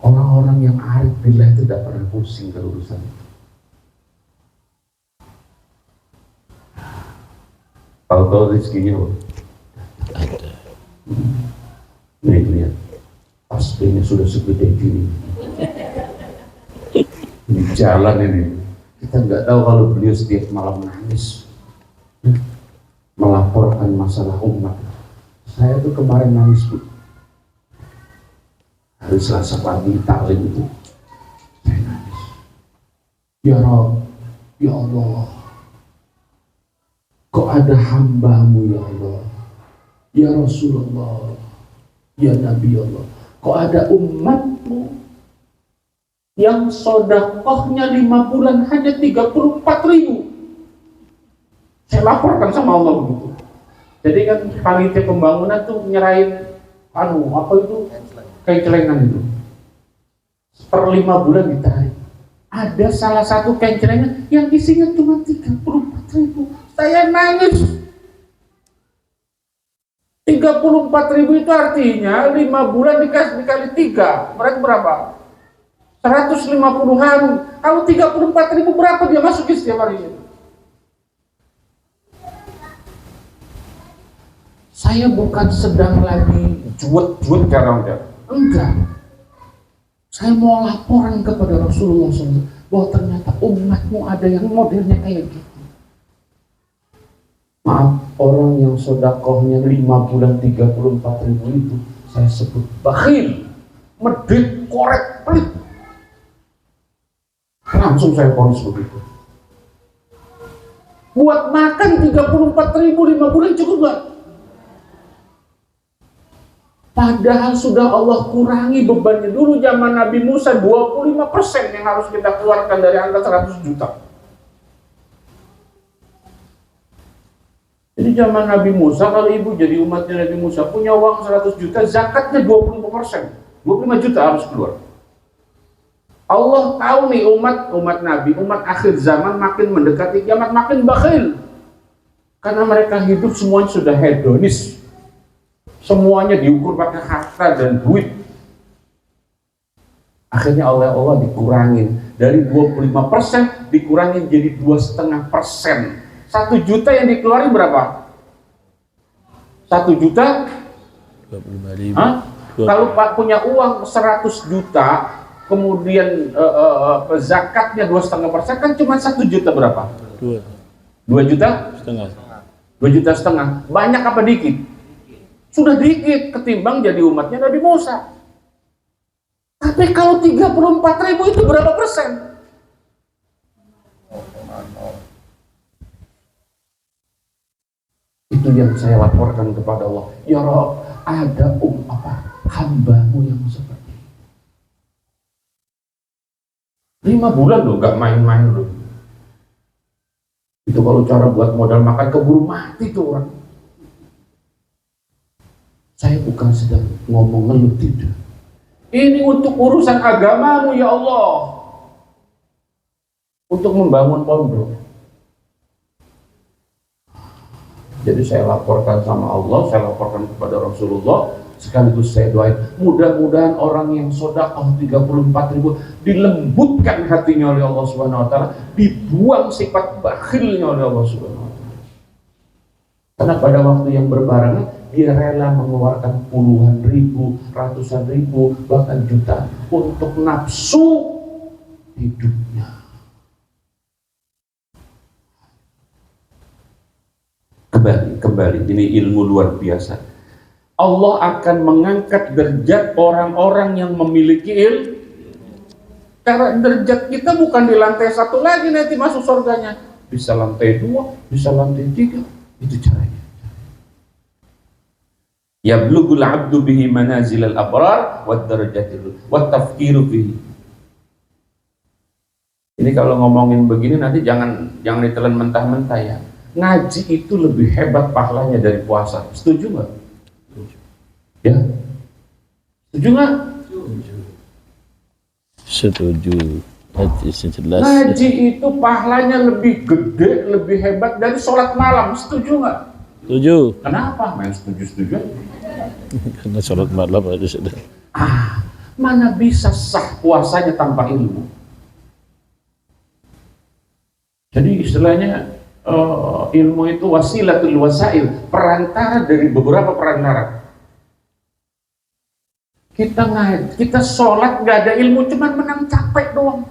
Orang-orang yang arif billah itu tidak pernah pusing kalau urusan itu. Tahu-tahu rezekinya Ada. Ini lihat, pastinya sudah segede gini. Ini jalan ini. Kita nggak tahu kalau beliau setiap malam nangis melaporkan masalah umat. Saya tuh kemarin nangis, Bu. Hari Selasa pagi taklim itu saya nangis. Ya Rabb, ya Allah, kok ada hambamu ya Allah, ya Rasulullah, ya Nabi Allah, kok ada umatmu yang sodakohnya 5 bulan hanya 34.000. Saya laporkan sama Allah begitu. Jadi kan panitia pembangunan tuh nyerahin apa itu, kayak celengan itu per 5 bulan ditarik. Ada salah satu kain celengan yang isinya cuma 34.000. Saya nangis. 34.000 itu artinya 5 bulan dikali 3, berarti berapa? 150-an. Kalau 34.000 berapa dia masukin setiap hari ini? Saya bukan sedang lagi juet-juet jarang-jarang. Enggak. Saya mau laporan kepada Rasulullah SAW bahwa ternyata umatmu ada yang modelnya kayak gitu. Maaf, orang yang sodakohnya 5 bulan 34.000 itu saya sebut bakhil, medit, korek, pelit. Langsung saya vonis begitu. Buat makan 34.000 5 bulan cukup gak? Padahal sudah Allah kurangi bebannya. Dulu zaman Nabi Musa 25% yang harus kita keluarkan dari angka 100 juta. Jadi zaman Nabi Musa, kalau ibu jadi umatnya Nabi Musa punya uang 100 juta, zakatnya 25%, 25 juta harus keluar. Allah tahu nih umat Nabi, umat akhir zaman makin mendekati kiamat makin bakhil. Karena mereka hidup semuanya sudah hedonis. Semuanya diukur pakai harta dan duit. Akhirnya Allah dikurangin dari 25% dikurangin jadi 2,5%. 1 juta yang dikeluarin berapa? 1 juta? 25.000. Kalau Pak punya uang 100 juta, kemudian zakatnya 2,5%, kan cuma 1 juta berapa? 2 juta? Setengah. 2,5 juta. Banyak apa dikit? Sudah dikit ketimbang jadi umatnya Nabi Musa. Tapi kalau 34.000 itu berapa persen? Itu yang saya laporkan kepada Allah. Ya Rabb, ada hambamu yang seperti ini. 5 bulan loh, gak main-main loh. Itu kalau cara buat modal makan keburu mati tuh orang. Saya bukan sedang ngomong ngeluh, tidak. Ini untuk urusan agamamu ya Allah. Untuk membangun pondok. Jadi saya laporkan sama Allah, saya laporkan kepada Rasulullah, sekaligus saya doain. Mudah-mudahan orang yang sedekah 34.000 dilembutkan hatinya oleh Allah Subhanahu wa taala, dibuang sifat bakhilnya oleh Allah Subhanahu wa taala. Karena pada waktu yang berbarengan dia rela mengeluarkan puluhan ribu, ratusan ribu, bahkan jutaan untuk nafsu hidupnya. Kembali, ini ilmu luar biasa. Allah akan mengangkat derajat orang-orang yang memiliki ilmu. Karena derajat kita bukan di lantai 1 lagi nanti masuk surganya. bisa lantai 2, bisa lantai 3, itu caranya. Yablughul 'abdu bihi manazilal abrar wad darajatil wat tafkiru bihi. Ini kalau ngomongin begini nanti jangan ditelan mentah-mentah ya. Ngaji itu lebih hebat pahalanya dari puasa. Setuju nggak? Ya. Setuju nggak? Setuju. Hadis yang jelas. Ngaji itu pahalanya lebih gede, lebih hebat dari sholat malam. Setuju nggak? Setuju. Kenapa? Main setuju-setuju. Karena sholat malam aja sudah. Mana bisa sah puasanya tanpa ilmu? Jadi istilahnya ilmu itu wasilatul wasail, perantara dari beberapa perantara. Kita sholat nggak ada ilmu, cuman menang capek doang,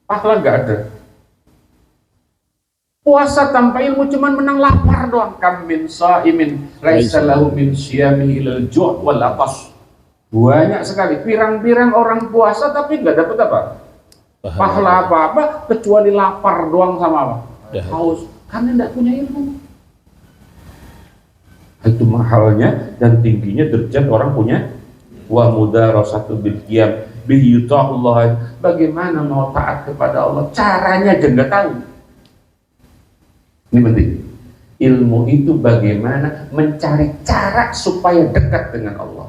pahala nggak ada. Puasa tanpa ilmu cuman menang lapar doang. Kam min shaimin laisa lahu min syiyami ilal ju' wal atas. Banyak sekali pirang-pirang orang puasa tapi nggak dapat apa? Pahala apa-apa kecuali lapar doang sama apa? Haus, karena tidak punya ilmu. Itu mahalnya dan tingginya derajat orang punya wa mudarasatu bil qiyam bi yuta'ullah. Bagaimana mau taat kepada Allah? Caranya aja nggak tahu. Ini penting. Ilmu itu bagaimana mencari cara supaya dekat dengan Allah.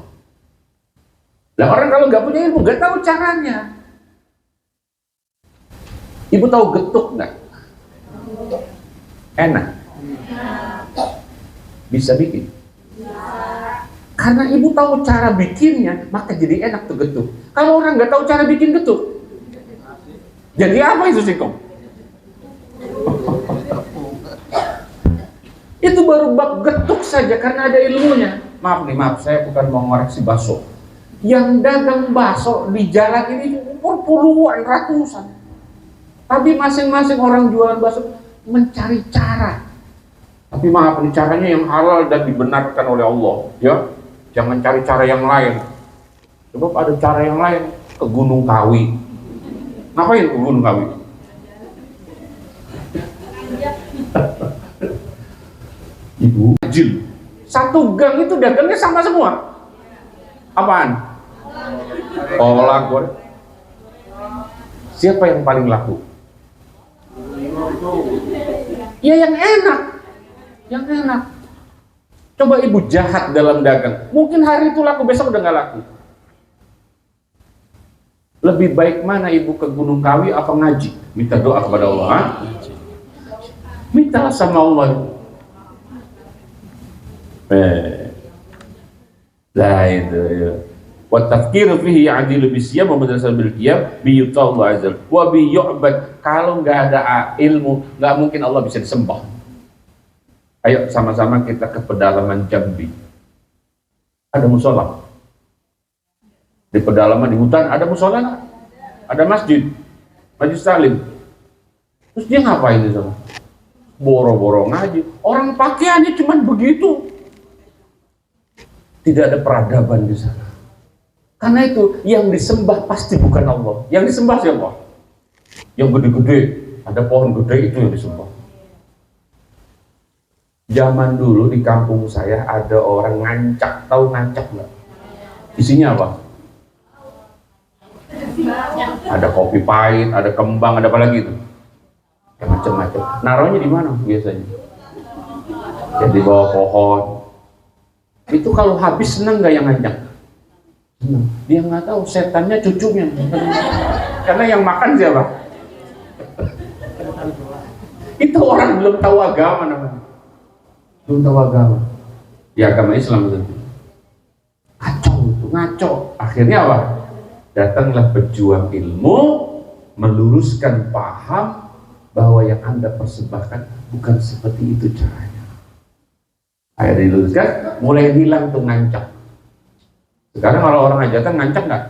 Nah, orang kalau nggak punya ilmu nggak tahu caranya. Ibu tahu getuk nggak? Enak. Bisa bikin. Karena ibu tahu cara bikinnya, maka jadi enak tuh getuk. Kalau orang nggak tahu cara bikin getuk, jadi apa itu singkong? Itu baru bab getuk saja karena ada ilmunya. Maaf, saya bukan mau ngoreksi bakso. Yang dagang bakso di jalan ini puluhan, ratusan. Tapi masing-masing orang jualan bakso mencari cara. Tapi maaf, ini caranya yang halal dan dibenarkan oleh Allah, ya. Jangan cari cara yang lain. Sebab ada cara yang lain, ke Gunung Kawi. Ngapain ke Gunung Kawi? Ibu, jil. Satu gang itu dagangnya sama semua. Apaan? Kolak goreng. Siapa yang paling laku? Ya yang enak. Yang enak. Coba ibu jahat dalam dagang. Mungkin hari itu laku, besok udah gak laku. Lebih baik mana ibu ke Gunung Kawi apa ngaji? Minta doa kepada Allah. Mintalah sama Allah. Lah itu ya. Wa tafkiru fihi ya'dilu bisyam wa madrasah bil qiyam bi yuta'allahu azza wa bi yu'bad. Kalau nggak ada ilmu, nggak mungkin Allah bisa disembah. Ayo sama-sama kita ke pedalaman Jambi. Ada musola. Di pedalaman di hutan ada musola nggak? Ada masjid. Masjid Salim. Terus dia ngapain di sana? Boro-boro ngaji. Orang pakaiannya cuma begitu. Tidak ada peradaban di sana. Karena itu yang disembah pasti bukan Allah. Yang disembah siapa? Yang gede-gede, ada pohon gede itu yang disembah. Zaman dulu di kampung saya ada orang ngancak. Tahu ngancak nggak? Isinya apa? Ada kopi pahit, ada kembang, ada apa lagi itu? Ya, macam-macam. Naruhnya di mana biasanya? Ya di bawah pohon. Itu kalau habis seneng nggak yang ngancak? Dia nggak tahu setannya cucunya, karena yang makan siapa? Itu orang belum tahu agama namanya, belum tahu agama. Ya agama Islam itu ngaco. Akhirnya apa? Datanglah pejuang ilmu meluruskan paham bahwa yang Anda persembahkan bukan seperti itu caranya. Akhirnya diluruskan, mulai hilang tuh ngancak. Sekarang kalau orang hajatan ngancak nggak?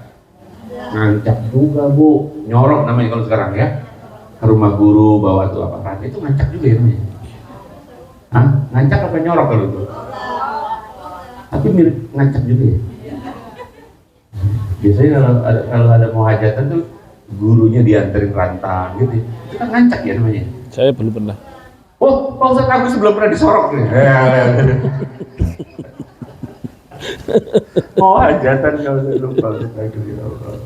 Ngancak juga bu, nyorok namanya kalau sekarang ya. Ke rumah guru bawa tuh apa? Itu ngancak juga ya namanya. Hah? Ngancak apa nyorok kalau itu? Tapi mirip ngancak juga ya. Biasanya kalau ada mau hajatan tuh gurunya dianterin rantang gitu. Itu kan ngancak ya namanya. Saya belum pernah. Oh, Pak Ustadz Agus belum pernah disorok nih. Oh, hajatan kalau lupa Ustadz Agus ya Allah.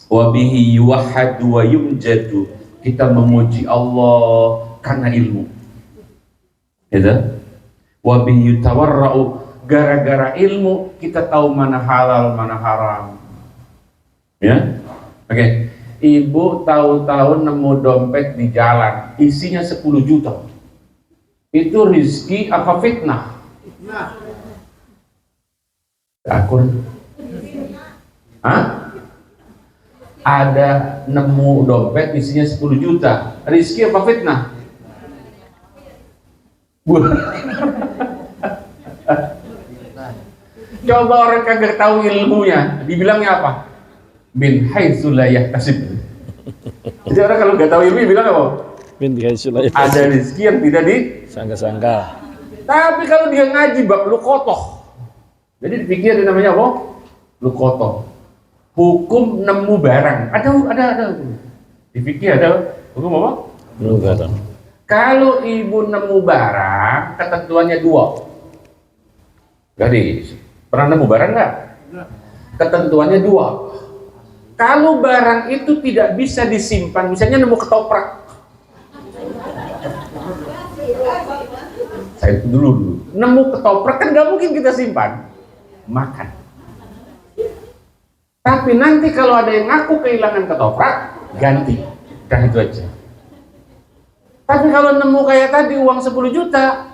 Wabihi yuwahhadu wa yumjadu. Kita memuji Allah karena ilmu. Ya. Wabihi yutawarra'u. Gara-gara ilmu kita tahu mana halal, mana haram. Ya. Oke. Ibu tahu-tahu nemu dompet di jalan, isinya 10 juta. Itu rizki apa fitnah? Akun. Hah? Ada nemu dompet isinya 10 juta. Rizki apa fitnah? Coba orang kagak tahu ilmunya, dibilangnya apa? Min haitsu la yahtasib. Jadi orang kalau nggak tahu ilmu bilang apa? Min haitsu la Ada yahtasib. rezeki yang tidak Sangka-sangka. Tapi kalau dia ngaji bab lukotoh. Jadi dipikir namanya apa? Lukotoh. Hukum nemu barang. Ada. Dipikir ada hukum apa? Lu barang. Kalau ibu nemu barang, ketentuannya 2. Gadis, pernah nemu barang nggak? Ketentuannya 2. Kalau barang itu tidak bisa disimpan, misalnya nemu ketoprak. Saya dulu. Nemu ketoprak kan nggak mungkin kita simpan. Makan. Tapi nanti kalau ada yang ngaku kehilangan ketoprak, ganti. Dan itu aja. Tapi kalau nemu kayak tadi uang 10 juta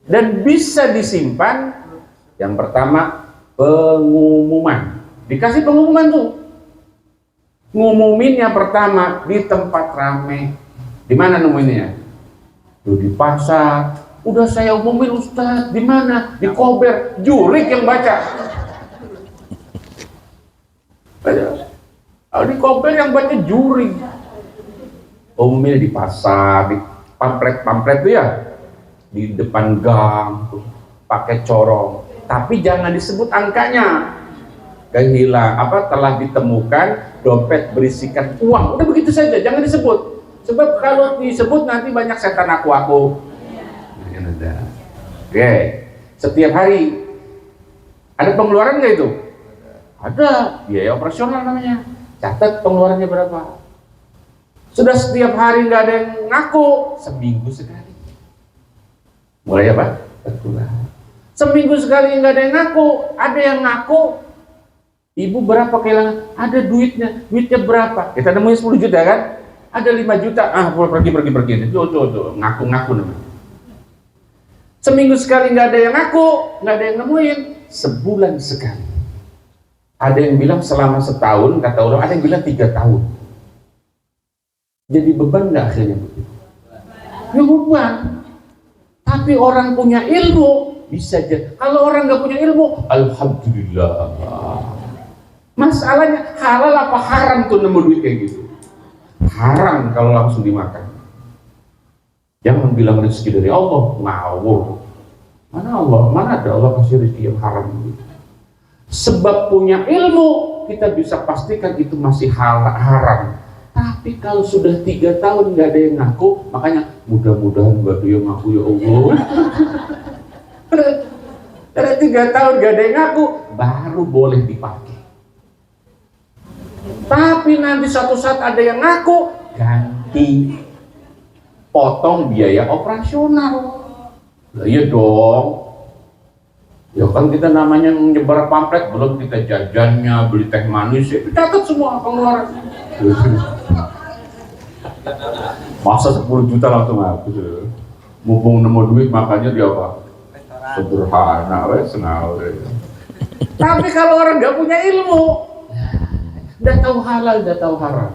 dan bisa disimpan, yang pertama pengumuman. Dikasih pengumuman tuh. Ngumumin yang pertama di tempat rame. Di mana nemuinnya? Tuh di pasar. Udah saya umumin Ustadz, di mana? Di Kober. Jurik yang baca. Kalau di Kober yang baca jurik. Umumnya di pasar, di pamflet tuh ya, di depan gang tuh, pakai corong. Tapi jangan disebut angkanya. Telah ditemukan dompet berisikan uang. Udah begitu saja, jangan disebut. Sebab kalau disebut nanti banyak setan aku. Oke, setiap hari ada pengeluaran nggak itu? Ada, biaya operasional namanya. Catat pengeluarannya berapa. Sudah setiap hari nggak ada yang ngaku, seminggu sekali. Mulai apa? Berkurang. Seminggu sekali nggak ada yang ngaku, ada yang ngaku. Ibu berapa kehilangan? Ada duitnya berapa? Kita nemuin 10 juta kan? Ada 5 juta, pergi. Tuh, ngaku namanya. Seminggu sekali nggak ada yang ngaku, nggak ada yang nemuin. Sebulan sekali. Ada yang bilang selama setahun, kata orang, ada yang bilang 3 tahun. Jadi beban nggak akhirnya begitu? Ya beban. Tapi orang punya ilmu bisa aja. Kalau orang nggak punya ilmu, alhamdulillah. Masalahnya halal apa haram tuh nemu duit kayak gitu? Haram kalau langsung dimakan. Jangan bilang rezeki dari Allah, ngawur. Mana Allah? Mana ada Allah kasih rezeki yang haram gitu? Sebab punya ilmu kita bisa pastikan itu masih haram. Tapi kalau sudah 3 tahun nggak ada yang ngaku, makanya mudah-mudahan nggak ada yang ngaku ya Allah. Ada 3 tahun nggak ada yang ngaku, baru boleh dipakai. Tapi nanti suatu saat ada yang ngaku, ganti, potong biaya operasional. Iya dong. Ya kan kita namanya menyebar pamflet, belum kita jajannya, beli teh manis, itu catat semua pengeluaran. Masa 10 juta langsung habis. Mumpung nemu duit makanya dia apa? Sederhana, senang. Tapi kalau orang nggak punya ilmu, udah tahu halal, udah tahu haram.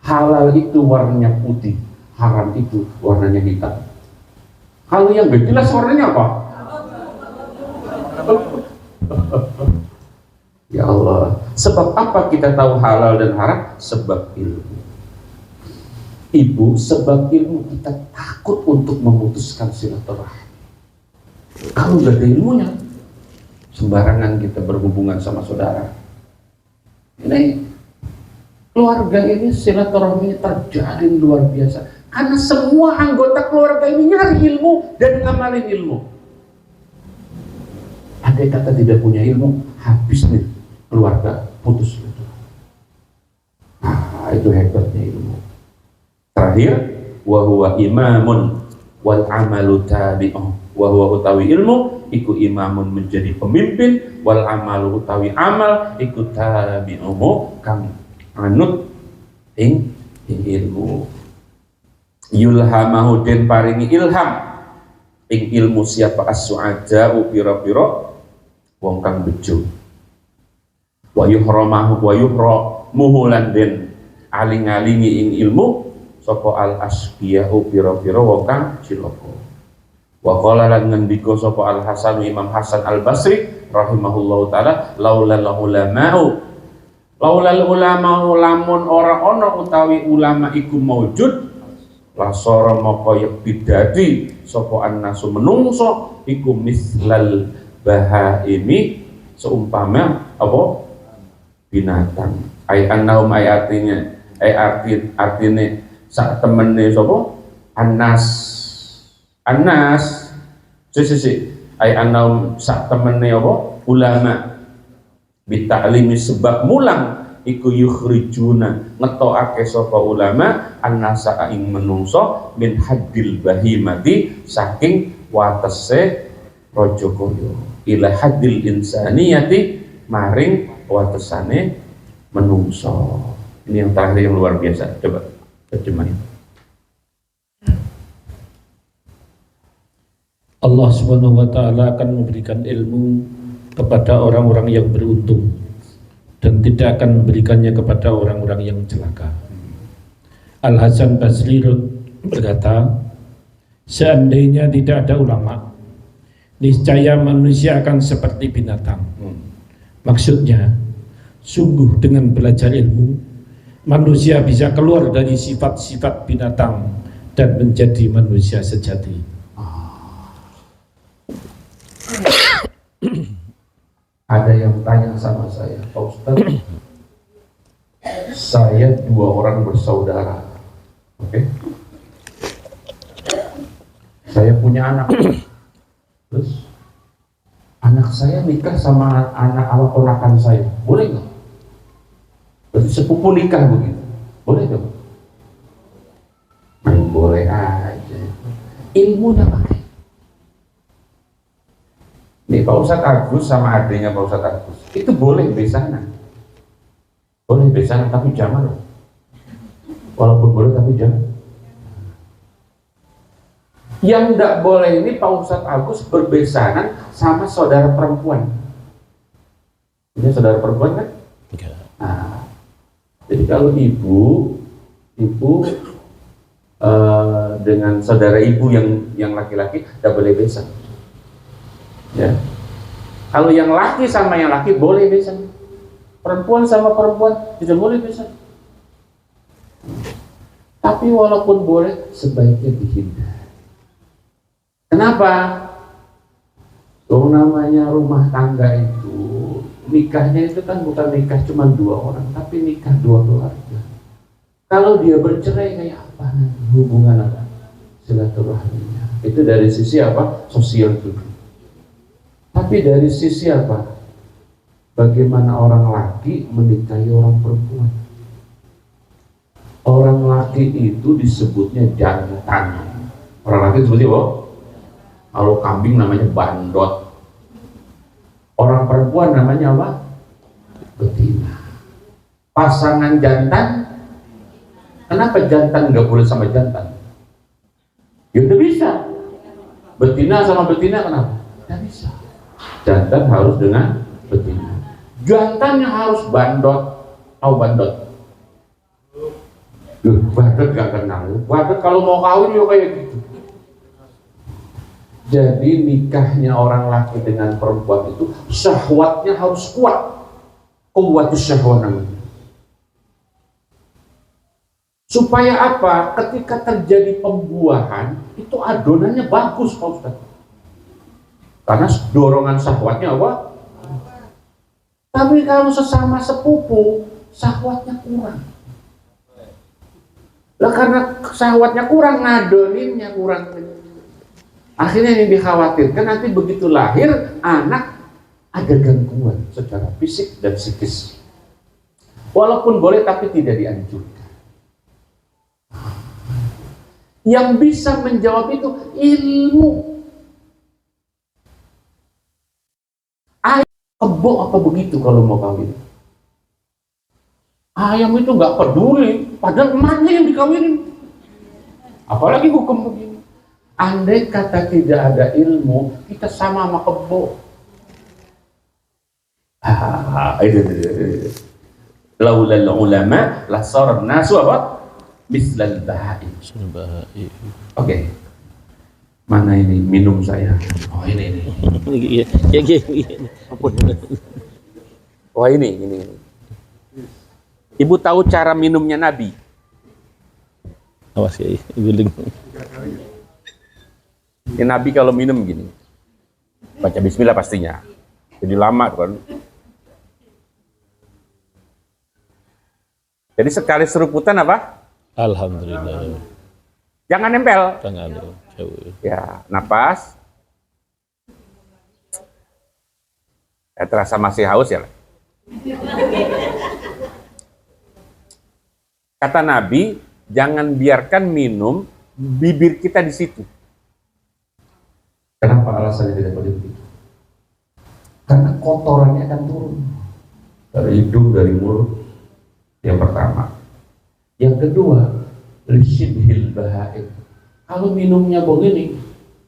Halal itu warnanya putih, haram itu warnanya hitam. Kalau yang nggak jelas warnanya apa? Ya Allah, sebab apa kita tahu halal dan haram? Sebab ilmu. Ibu, sebab ilmu kita takut untuk memutuskan silaturahmi. Kalau nggak ada ilmunya, sembarangan kita berhubungan sama saudara. Ini keluarga ini silaturahmi terjalin luar biasa. Karena semua anggota keluarga ini nyari ilmu dan ngamalin ilmu. Andai kata tidak punya ilmu, habis nih keluarga, putus. Nah, itu hebatnya ilmu. Terakhir, wa huwa imamun wal amalu tabi'un. Wa huwa utawi ilmu iku imamun menjadi pemimpin, wal amalu utawi amal iku tabi'umu kang anut ing ilmu. Yulhamahu den paringi ilham ing ilmu siapa as-su'ada pira-pira wong kang bejo. Wa yuhramahu wa yuhramuhu lan den aling-alingi ing ilmu sapa al-asqiya pira-pira wong kang cilaka. Wa qala lan ngendika sapa Al-Hasan Imam Hasan Al-Basri rahimahullahu taala laulal ulama'u lamun ora ana utawi ulama iku maujud lasara maka yebidadi sapa annasu menungso iku mislal bahaimi seumpama apa binatang ai annahum ai artine sak temene sapa Anas sisi ai annahum sak temene apa ulama bita'limi sebab mulang iku yukhrijuna ngetokake sapa ulama annasa ing menungso min haddil bahimati saking watese raja kaya ila haddil insaniyati maring watesane menungso. Ini yang terakhir yang luar biasa. Coba terjemahin. Allah Subhanahu wa taala akan memberikan ilmu kepada orang-orang yang beruntung dan tidak akan memberikannya kepada orang-orang yang celaka. Al-Hasan Basri berkata, seandainya tidak ada ulama, niscaya manusia akan seperti binatang. Maksudnya, sungguh dengan belajar ilmu, manusia bisa keluar dari sifat-sifat binatang dan menjadi manusia sejati. Ada yang tanya sama saya, Pak Ustadz, saya 2 orang bersaudara, oke? Saya punya anak, terus anak saya nikah sama anak ponakan saya, boleh nggak? Berarti sepupu nikah begitu, boleh nggak? Boleh aja, ilmunya pakai. Nih Pak Ustadz Agus sama adiknya Pak Ustadz Agus itu boleh besanan, boleh besanan tapi jangan loh. Walaupun boleh tapi jangan. Yang tidak boleh ini Pak Ustadz Agus berbesanan sama saudara perempuan. Ini saudara perempuan kan? Nah, jadi kalau ibu dengan saudara ibu yang laki-laki tidak boleh besan. Ya. Kalau yang laki sama yang laki boleh besan, perempuan sama perempuan tidak boleh besan. Tapi walaupun boleh, sebaiknya dihindar. Kenapa? Namanya rumah tangga itu, nikahnya itu kan bukan nikah cuma 2 orang, tapi nikah 2 keluarga. Kalau dia bercerai kayak apa hubungan apa? Silaturahminya. Itu dari sisi apa? Sosial juga. Tapi dari sisi apa? Bagaimana orang laki menikahi orang perempuan? Orang laki itu disebutnya jantan. Orang laki disebutnya apa? Kalau kambing namanya bandot. Orang perempuan namanya apa? Betina. Pasangan jantan. Kenapa jantan nggak boleh sama jantan? Ya udah bisa. Betina sama betina kenapa? Nggak bisa. Jantan harus dengan betina. Jantannya harus bandot. Tahu bandot? Bandot gak kenal. Bandot kalau mau kawin juga kayak gitu. Jadi nikahnya orang laki dengan perempuan itu syahwatnya harus kuat. Kuwatus syahwat namanya. Supaya apa? Ketika terjadi pembuahan itu adonannya bagus Pak Ustaz. Karena dorongan syahwatnya apa? Tapi kalau sesama sepupu, syahwatnya kurang. Lah karena syahwatnya kurang, ngadoninnya kurang. Akhirnya yang dikhawatirkan nanti begitu lahir anak ada gangguan secara fisik dan psikis. Walaupun boleh tapi tidak dianjurkan. Yang bisa menjawab itu ilmu. Ayam kebo apa begitu kalau mau kawin? Ayam itu nggak peduli, padahal emaknya yang dikawinin. Apalagi hukum begini. Andai kata tidak ada ilmu, kita sama kebo. Laulal ulama la sara nasu apa? Mislal bahai. Oke. Mana ini minum saya? Oh ini. Oh ini. Ibu tahu cara minumnya Nabi? Awas ya, guling. Ya, Nabi kalau minum gini, baca bismillah pastinya. Jadi lama kan. Jadi sekali seruputan apa? Alhamdulillah. Jangan nempel. Jangan jauh. Ya, napas. Terasa masih haus ya. Kata Nabi, jangan biarkan minum bibir kita di situ. Kenapa alasannya tidak boleh begitu? Karena kotorannya akan turun dari hidung, dari mulut. Yang pertama. Yang kedua, lisibhil bahaim. Kalau minumnya begini,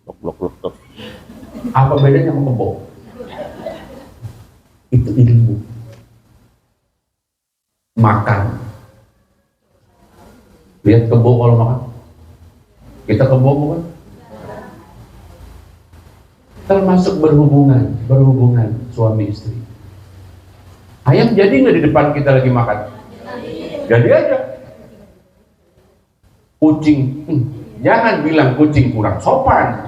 blok. Apa bedanya sama kebo? Itu ilmu. Makan. Lihat kebo kalau makan. Kita kebo bukan? Termasuk berhubungan suami istri. Ayam jadi nggak di depan kita lagi makan? Jadi aja. Kucing, jangan bilang kucing kurang sopan.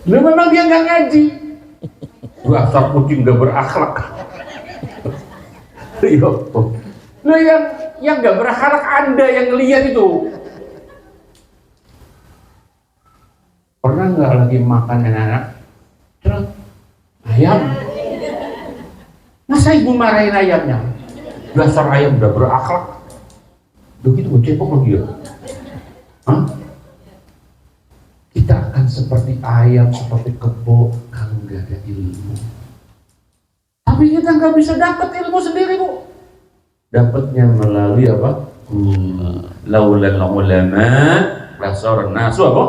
Lu memang dia nggak ngaji. Dasar kucing nggak berakhlak. Lu yang nggak berakhlak Anda yang lihat itu. Pernah nggak lagi makan anak-anak? Terus ayam. Masa ibu marahin ayamnya? Dasar ayam udah berakhlak. Begitu gue cebok lagi ya. Hah? Kita akan seperti ayam, seperti kebo kalau nggak ada ilmu. Tapi kita nggak bisa dapat ilmu sendiri, Bu. Dapatnya melalui apa? Laulal ulama la sara nasu apa?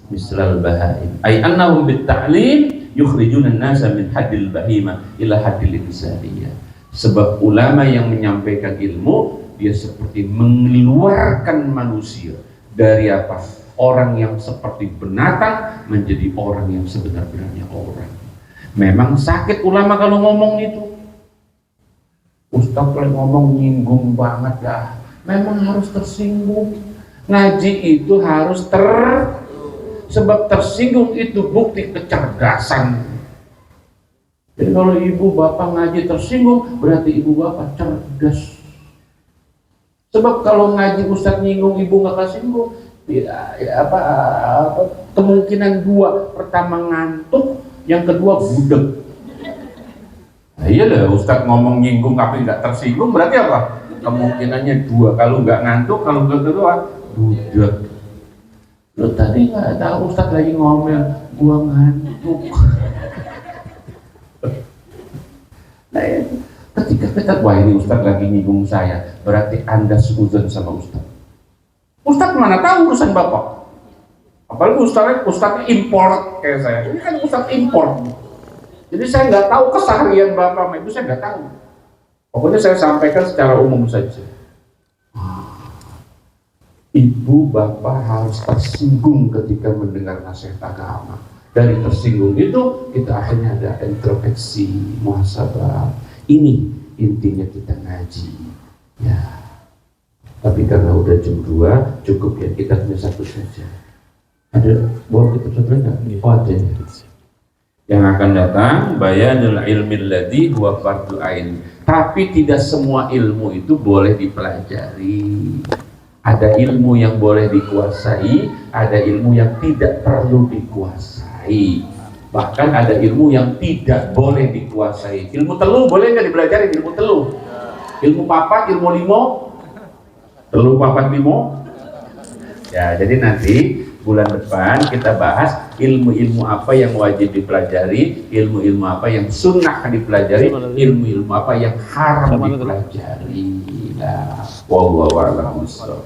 Mislal bahaim. Ay annahum bit ta'lim yukhrijuna an-nasa min haddil bahima ila haddil insaniyah. Sebab ulama yang menyampaikan ilmu, dia seperti mengeluarkan manusia dari apa? Orang yang seperti binatang menjadi orang yang sebenar-benarnya orang. Memang sakit ulama kalau ngomong itu. Ustaz kalau ngomong nyinggung banget dah. Memang harus tersinggung. Ngaji itu harus sebab tersinggung itu bukti kecerdasan. Jadi kalau ibu bapak ngaji tersinggung, berarti ibu bapak cerdas. Sebab kalau ngaji ustaz nyinggung, ibu nggak kesinggung, kemungkinan dua. Pertama ngantuk, yang kedua budek. Nah, iya lah, ustaz ngomong nyinggung tapi nggak tersinggung, berarti apa? Kemungkinannya dua. Kalau nggak ngantuk, kalau kedua budek. Lo tadi nggak tahu ustaz lagi ngomel, gua ngantuk. Nah, ya, ketika kita, wah ini ustaz lagi nyinggung saya, berarti anda seuzon sama ustaz. Ustaz mana tahu urusan bapak? Apalagi ustaznya import kayak saya. Ini kan ustaz import. Jadi saya nggak tahu keseharian bapak sama ibu, saya nggak tahu. Pokoknya saya sampaikan secara umum saja. Ibu bapak harus tersinggung ketika mendengar nasihat agama. Dari tersinggung itu kita akhirnya ada introspeksi, muhasabah. Ini intinya kita ngaji. Ya. Tapi karena udah jam 2, cukup ya, kita punya satu saja. Ada buah kitab satu nggak? Oh ada. yang akan datang, bayanul ilmi alladzi huwa fardhu ain. Tapi tidak semua ilmu itu boleh dipelajari. Ada ilmu yang boleh dikuasai, ada ilmu yang tidak perlu dikuasai. Bahkan ada ilmu yang tidak boleh dikuasai. Ilmu telu boleh nggak dipelajari? Ilmu telu, ilmu papat, ilmu limo, telu papat limo. Ya, jadi nanti bulan depan kita bahas ilmu-ilmu apa yang wajib dipelajari, ilmu-ilmu apa yang sunnah dipelajari, ilmu-ilmu apa yang haram dipelajari. Nah, wallahu a'lam bishawab.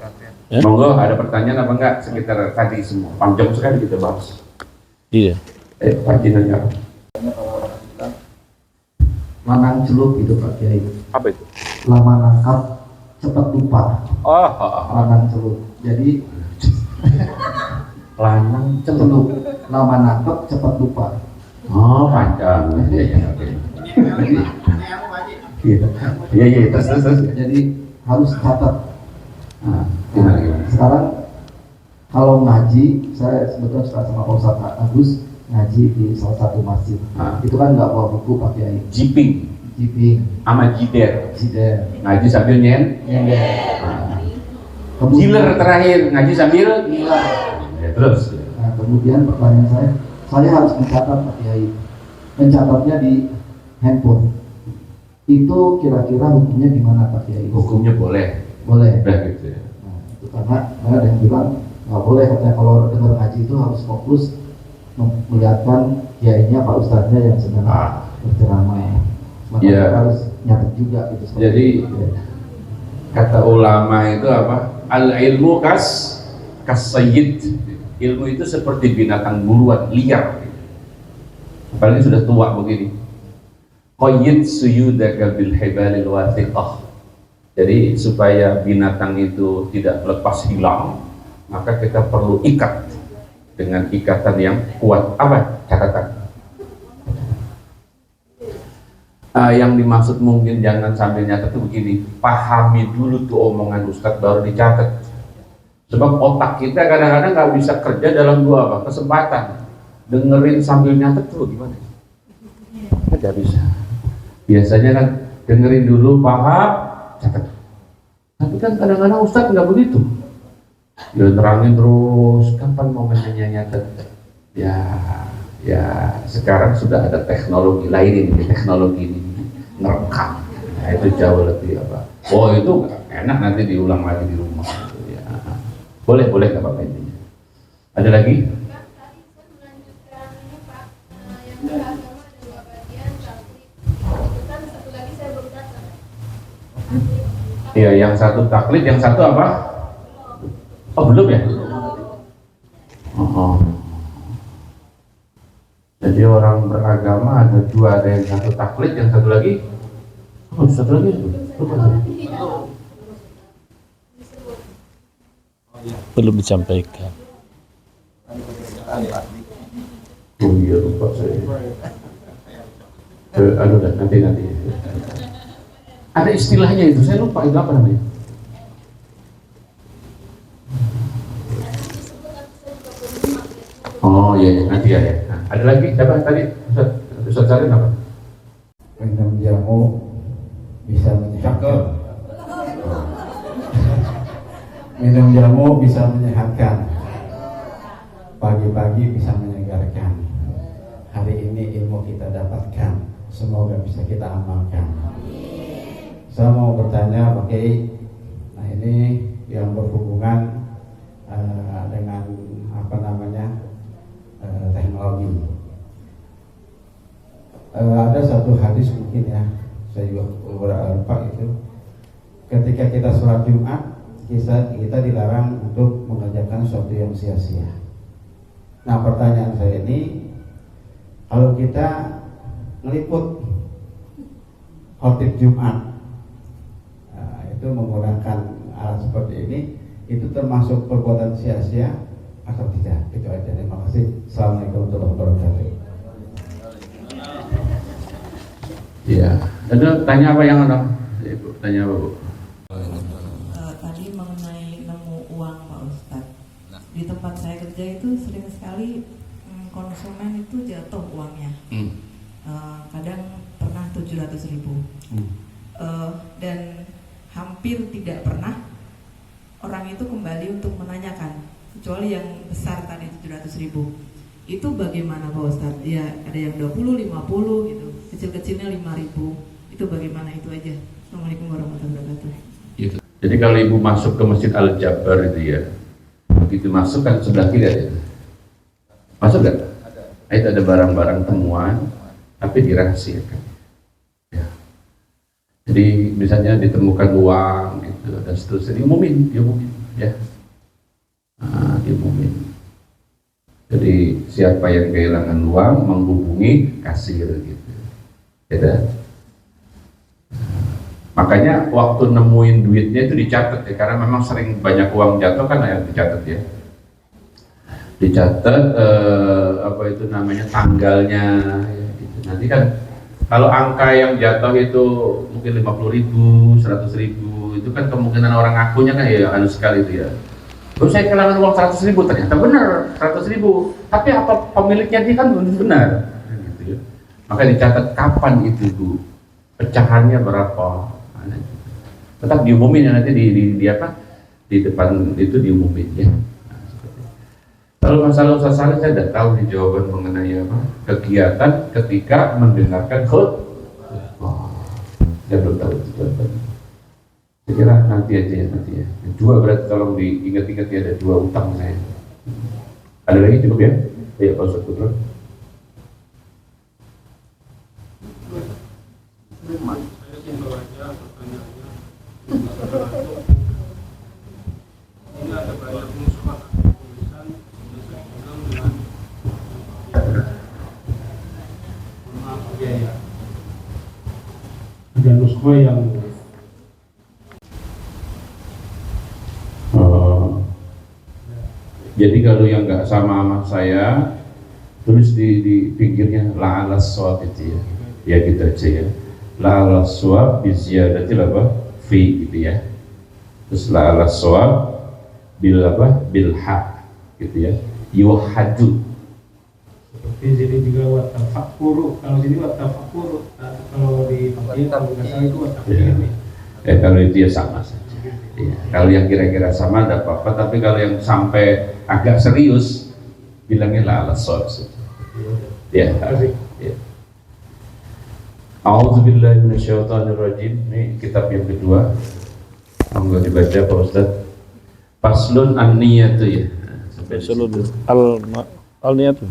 Monggo, ada pertanyaan apa enggak sekitar tadi semua? Panjang sekali kita bahas. Iya. Panjangnya Lanang celup itu Pak Kiai. apa itu? Lama nangkap cepat lupa. Lanang celup. Jadi Lanang celup, lama nangkap cepat lupa. Oh, panjang. Iya, terus. Jadi harus catat. Nah, Sekarang kalau ngaji, saya sebetulnya suka sama Pak Ustadz Agus ngaji di salah satu masjid. Itu kan nggak bawa buku Pak Kiai. Jiping sama jider. Ngaji sambil nyen. Jiler terakhir, ngaji sambil Gila. ya, terus. Nah, kemudian pertanyaan saya harus mencatat Pak Kiai. Mencatatnya di handphone. Itu kira-kira hukumnya gimana Pak Kiai? Hukumnya boleh. Boleh. Udah gitu ya. Nah, itu karena ada yang bilang nggak boleh, katanya kalau dengar ngaji itu harus fokus melihatkan kiainya, Pak Ustadznya yang sedang berceramah. Maka Ya. harus nyatet juga gitu. Jadi kata ulama itu apa? Al ilmu kasayyid. Ilmu itu seperti binatang buruan liar. Apalagi sudah tua begini. Qayyid suyudaka bil hibalil wathiqah. Jadi supaya binatang itu tidak lepas hilang, maka kita perlu ikat dengan ikatan yang kuat. Apa catatan? Yang dimaksud mungkin jangan sambil nyatet itu begini, pahami dulu tuh omongan Ustadz baru dicatat. Sebab otak kita kadang-kadang nggak bisa kerja dalam dua kesempatan. Dengerin sambil nyatet tuh gimana? Nggak bisa. Biasanya kan dengerin dulu, paham, catat. Tapi kan kadang-kadang Ustadz nggak begitu. Ya terangin terus, kapan momennya nyatet? Ya sekarang sudah ada teknologi lain ini, teknologi ini ngerekam. Nah, itu jauh lebih apa? Oh itu enak, nanti diulang lagi di rumah. Ya. Boleh nggak apa-apa intinya. Ada lagi? Iya, yang satu taklid, yang satu apa? Oh belum ya? Jadi orang beragama ada dua, ada yang satu taklid, yang satu lagi. Oh, satu lagi. Belum disampaikan. Oh iya, lupa saya. Nanti. Ada istilahnya itu, saya lupa itu apa namanya. Oh iya, nanti ya. Nah, ada lagi siapa tadi? Ustaz Sarin apa? Minum jamu bisa menyehatkan. Minum jamu bisa menyehatkan. Pagi-pagi bisa menyegarkan. Hari ini ilmu kita dapatkan. Semoga bisa kita amalkan. Saya mau bertanya Pak Kiai, nah ini yang berhubungan dengan teknologi. Ada satu hadis mungkin ya, saya juga lupa itu. Ketika kita sholat Jumat, kita dilarang untuk mengerjakan sesuatu yang sia-sia. Nah pertanyaan saya ini, kalau kita ngeliput khotib Jumat, itu menggunakan alat seperti ini, itu termasuk perbuatan sia-sia atau tidak? Itu aja. Terima kasih. Assalamualaikum warahmatullahi wabarakatuh. Iya. Ada tanya apa yang ada? Ibu tanya apa, Bu? Tadi mengenai nemu uang Pak Ustadz. Di tempat saya kerja itu sering sekali konsumen itu jatuh uangnya. Kadang pernah 700.000. Dan hampir tidak pernah orang itu kembali untuk menanyakan, kecuali yang besar tadi 700.000. Itu bagaimana Pak Ustadz? Ya ada yang 20, 50 gitu, kecil-kecilnya 5.000. Itu bagaimana itu aja? Assalamualaikum warahmatullahi wabarakatuh. Gitu. Jadi kalau ibu masuk ke Masjid Al-Jabar itu ya, begitu masuk kan sebelah kiri ada. Masuk nggak? Itu ada barang-barang temuan, tapi dirahasiakan. Ya. Jadi misalnya ditemukan uang gitu dan seterusnya, diumumin, ya. Diumumin. Jadi siapa yang kehilangan uang menghubungi kasir gitu. Ya. Makanya waktu nemuin duitnya itu dicatat ya, karena memang sering banyak uang jatuh kan yang dicatat ya. Dicatat apa itu namanya tanggalnya ya, gitu. Nanti kan kalau angka yang jatuh itu mungkin 50.000, 100.000 itu kan kemungkinan orang akunya kan ya anu sekali itu ya. Terus saya kehilangan uang 100.000, ternyata benar 100.000, tapi apa pemiliknya dia kan belum benar gitu ya. Maka dicatat kapan itu Bu, pecahannya berapa. Tetap diumumin ya nanti di apa di depan itu diumumin ya. Kalau masalah Ustaz Saleh saya tidak tahu nih jawaban mengenai apa kegiatan ketika mendengarkan khutbah. Saya belum tahu itu jawabannya. Saya kira nanti aja ya nanti ya. Dua berarti tolong diingat-ingat ya, ada 2 utang saya. Ada lagi cukup ya? Ya Pak Ustaz Putra. Ini ada banyak musuh tulisan dengan maaf ya. Ada nuskho yang jadi kalau yang nggak sama saya tulis di pinggirnya la alas swab itu ya. Ya gitu aja ya. La alas swab biziyadatil apa? Fi gitu ya. Terus la alas swab bil apa? Bil haq gitu ya. Yuhadu. seperti sini juga watafakuru. Kalau sini watafakuru. Kalau di pemerintah nggak salah itu watafakuru. Ya kalau itu ya sama saja. Ya, kalau yang kira-kira sama tidak apa-apa, tapi kalau yang sampai agak serius bilangnya la alas swab. Ya. Ya. A'udzubillahi minasyaitonirrajim. Ini kitab yang kedua. Monggo dibaca Pak Ustaz. Faslun an-niyatu ya. Faslun al-niyatu.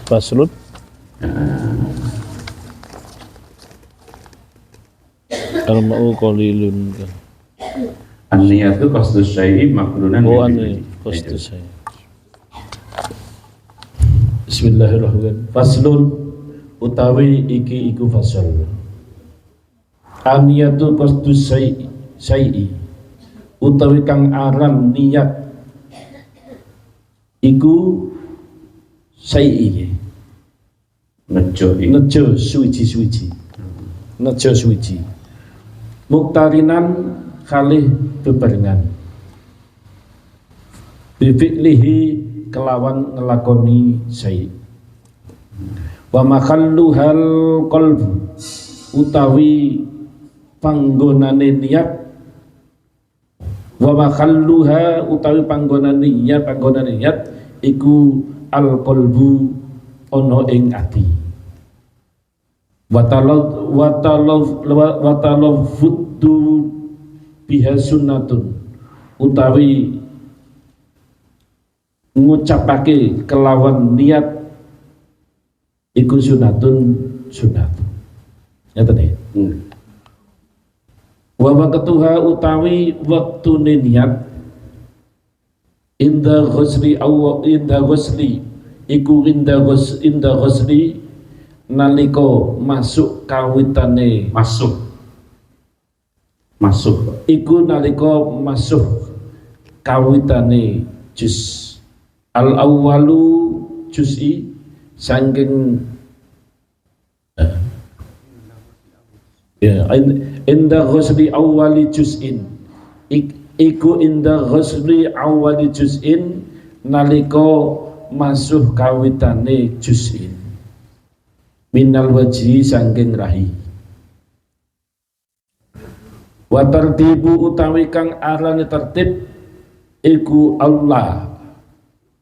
Faslun al-ma'u qalilun. An-niyatu qasdus syai'i maqrunan Oh ani qasdus syai'. Bismillahirrahmanirrahim. Faslun utawi iki iku fasal. An-niyatu qasdus syai'i utawi kang aran niat iku syai'i. Nejo suci. Nejo suci. Muktarinan kalih bebarengan. Bifi'lihi kelawan ngelakoni syai'. Wa makalluhal qalbu utawi panggonane niat. Wa makalluha utawi panggonane niat iku al qalbu ana ing ati. Watalafuddu biha sunnatun utawi ngucapake kelawan niat iku sunat. Nyata deh. Wa waqtuha utawi waktune niat inda ghusli nalika masuk kawitane masuk iku nalika masuk kawitane juz al awwalu juz'i saking ya inda ghusli awwali juz'in iku inda ghusli awwali juz'in nalika masuh kawitane juz'in minal wajhi sangking rahi. Wa tartibu utawi kang arane tertib iku Allah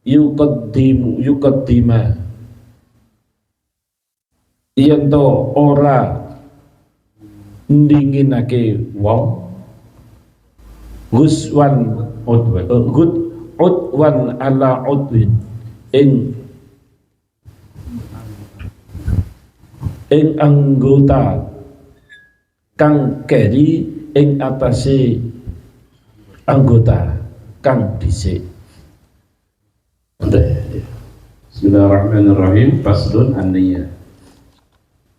yuqaddima yen to ora ndinginake wong guswan udwan ala udwin ing anggota kang keri ing atase anggota kang dhisik. Bismillahirrahmanirrahim. Faslun an-niyah.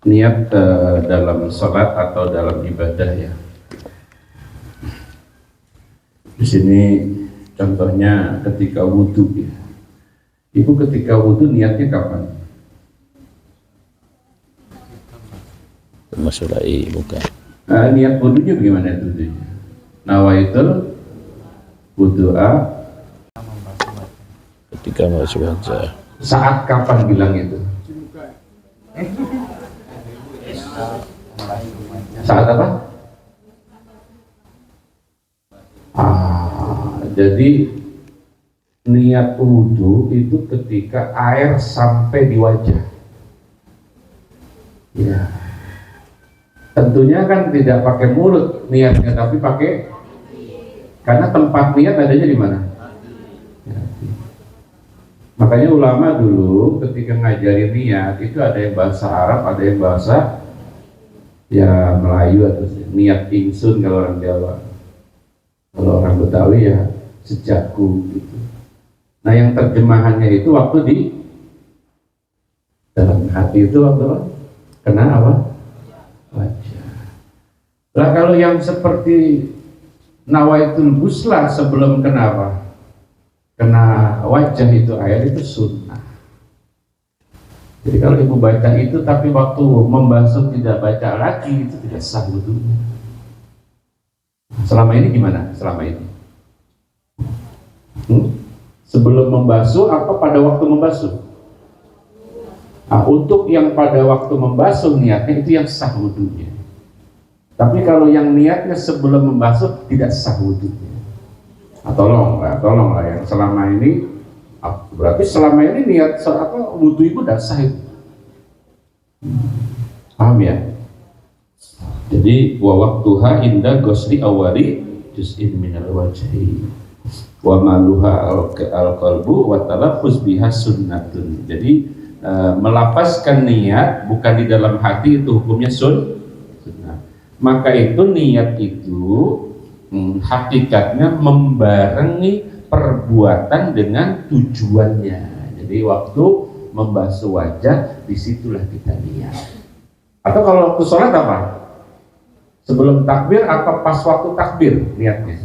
Niat dalam salat atau dalam ibadah ya. Di sini contohnya ketika wudhu ya. Ibu ketika wudhu niatnya kapan? Masulai bukan. Niat wudhunya bagaimana itu? Nawaitul wudhu'a Ketika masuk wajah. saat kapan bilang itu? Saat apa? Jadi niat wudhu itu ketika air sampai di wajah. Ya. Tentunya kan tidak pakai mulut niatnya, tapi pakai, karena tempat niat adanya di mana? Ya. Makanya ulama dulu ketika ngajarin niat itu ada yang bahasa Arab, ada yang bahasa ya Melayu atau niat ingsun kalau orang Jawa. Kalau orang Betawi ya sejakku gitu. Nah yang terjemahannya itu waktu di dalam hati itu waktu apa? Kena apa? Wajah. Lah kalau yang seperti nawaitul ghusla sebelum kena apa? Kena wajah itu air itu sunnah. Jadi kalau ibu baca itu tapi waktu membasuh tidak baca lagi itu tidak sah wudunya. Selama ini gimana? Selama ini? Sebelum membasuh apa pada waktu membasuh? Nah, untuk yang pada waktu membasuh niatnya itu yang sah wudunya. Tapi kalau yang niatnya sebelum membasuh tidak sah wudunya. Nah, tolonglah yang selama ini, berarti selama ini niat wudu ibu tidak sah itu. Paham ya? Jadi wa waqtuha inda ghusli awali juz'in minal wajhi wa maluha al-qalbu wa talaffuz biha sunnatun. Jadi melafazkan niat bukan di dalam hati itu hukumnya sunnah. Maka itu niat itu hakikatnya membarengi perbuatan dengan tujuannya. Jadi waktu membasuh wajah disitulah kita niat. Atau kalau waktu sholat apa? Sebelum takbir apa pas waktu takbir niatnya?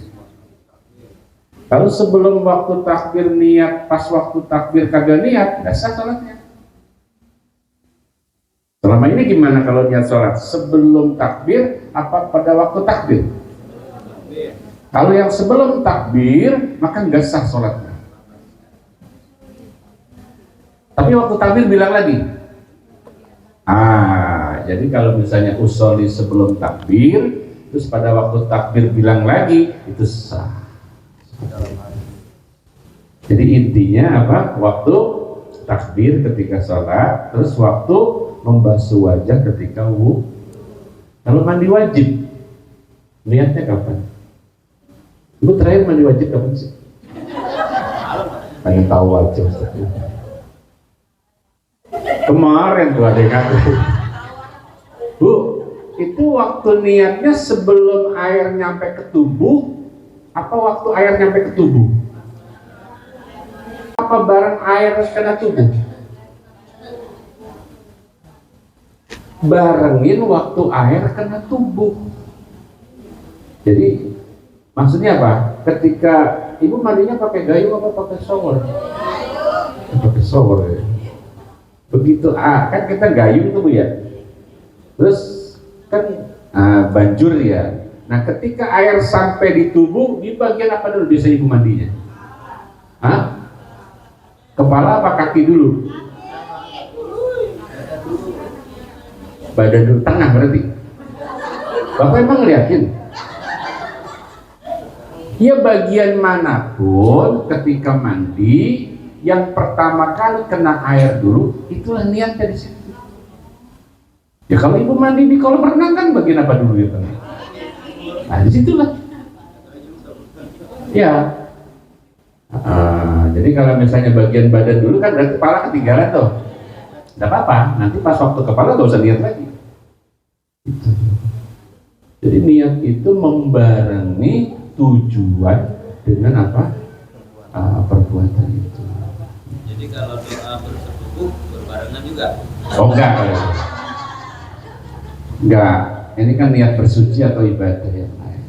Kalau sebelum waktu takbir niat, pas waktu takbir kagak niat, nggak sah sholatnya. Selama ini gimana kalau niat sholat? Sebelum takbir apa pada waktu takbir? Kalau yang sebelum takbir maka nggak sah sholatnya. Tapi waktu takbir bilang lagi. Jadi kalau misalnya usolli sebelum takbir, terus pada waktu takbir bilang lagi, itu sah. Jadi intinya apa? Waktu takbir ketika sholat, terus waktu membasuh wajah ketika wudu. Kalau mandi wajib, niatnya kapan? Ibu terakhir mandi wajib kapan sih? Pengen tahu aja. Kemarin tuh adek aku. Bu, itu waktu niatnya sebelum air nyampe ke tubuh, apa waktu air nyampe ke tubuh? Apa bareng air kena tubuh? Barengin waktu air kena tubuh. Jadi maksudnya apa? Ketika ibu mandinya pakai gayung apa pakai shower? Pakai shower ya. Begitu kan kita gayung tuh Bu ya. Terus kan banjur ya. Nah ketika air sampai di tubuh, di bagian apa dulu biasanya ibu mandinya? Kepala apa kaki dulu? Badan dulu, tengah berarti. Bapak emang ngeliatin? Ya bagian manapun ketika mandi, yang pertama kali kena air dulu, itulah niatnya di situ. Ya kalau ibu mandi di kolam renang kan bagian apa dulu ya? Nah disitulah. Ya. Jadi kalau misalnya bagian badan dulu kan berarti kepala ketinggalan tuh. Tidak apa-apa, nanti pas waktu kepala gak usah niat lagi. Jadi niat itu membarengi tujuan dengan apa? Perbuatan itu. Jadi kalau doa bersetubuh berbarengan juga? Oh enggak. Enggak, ini kan niat bersuci atau ibadah yang lain.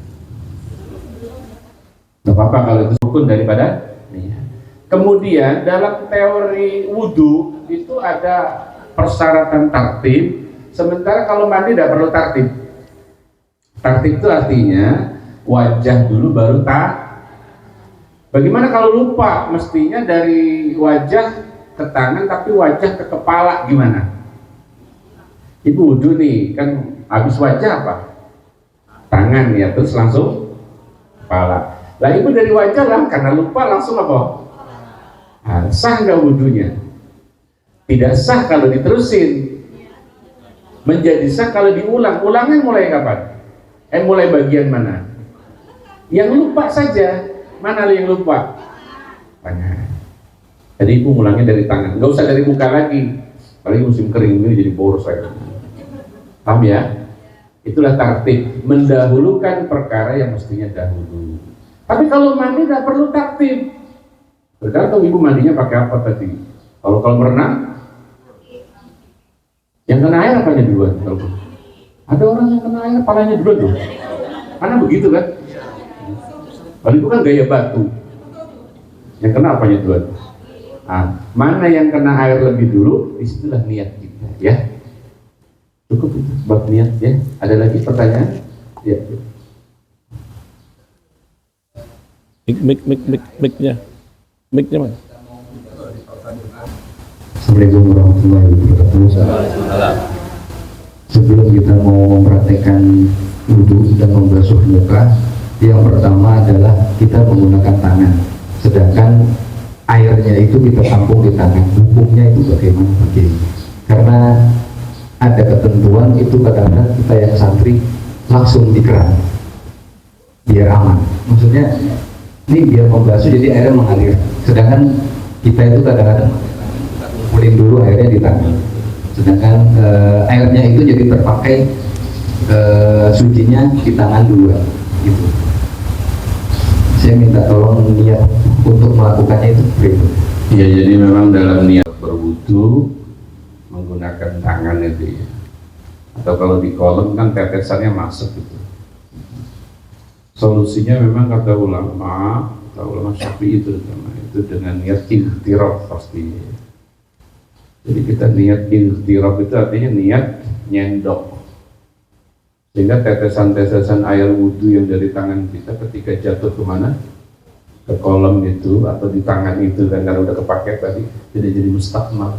Gak apa-apa kalau itu rukun daripada niat. Kemudian dalam teori wudhu itu ada persyaratan tartib, sementara kalau mandi tidak perlu tartib. Tartib itu artinya wajah dulu baru Bagaimana kalau lupa? Mestinya dari wajah ke tangan tapi wajah ke kepala gimana? Ibu wudhu nih, kan habis wajah apa? Tangan ya, terus langsung kepala. Lah ibu dari wajah lah, karena lupa langsung apa? Sah nggak wudhunya? Tidak sah kalau diterusin. Menjadi sah kalau diulang. Ulangnya mulai kapan? Mulai bagian mana? Yang lupa saja. Mana yang lupa? Tangan. Jadi ibu mulangnya dari tangan. Nggak usah dari muka lagi. Apalagi musim kering ini jadi boros lagi. Paham ya? Itulah tartib. Mendahulukan perkara yang mestinya dahulu. Tapi kalau mandi tidak perlu tartib. Tergantung ibu mandinya pakai apa tadi. Kalau berenang, yang kena air apanya duluan? Ada orang yang kena air palanya duluan tuh. Karena begitu kan? Kalau itu kan gaya batu. Yang kena apanya duluan? Mana yang kena air lebih dulu? Disitulah niat kita, ya. Cukup itu sebab niat, ya. Ada lagi pertanyaan? Ya. Mic-nya mana? Assalamualaikum warahmatullahi wabarakatuh. Sebelum kita mau mempraktekkan wudhu dan membasuh muka, yang pertama adalah kita menggunakan tangan. Sedangkan airnya itu kita tampung di tangan. Hukumnya itu bagaimana? Karena ada ketentuan itu kadang-kadang kita yang santri langsung di keran biar aman. Maksudnya ini biar membasuh jadi airnya mengalir. Sedangkan kita itu kadang-kadang kumpulin dulu airnya di tangan. Sedangkan airnya itu jadi terpakai sucinya di tangan dua. Gitu. Saya minta tolong niat untuk melakukannya itu berikut. Ya, jadi memang dalam niat berwudu menggunakan tangan itu ya. Atau kalau di kolam kan tetesannya masuk gitu. Solusinya memang kata ulama Syafi'i itu dengan niat ightirab pasti. Jadi kita niat ightirab itu artinya niat nyendok. Sehingga tetesan-tetesan air wudhu yang dari tangan kita ketika jatuh kemana? Ke kolam itu atau di tangan itu kan karena udah kepake tadi jadi mustakmal.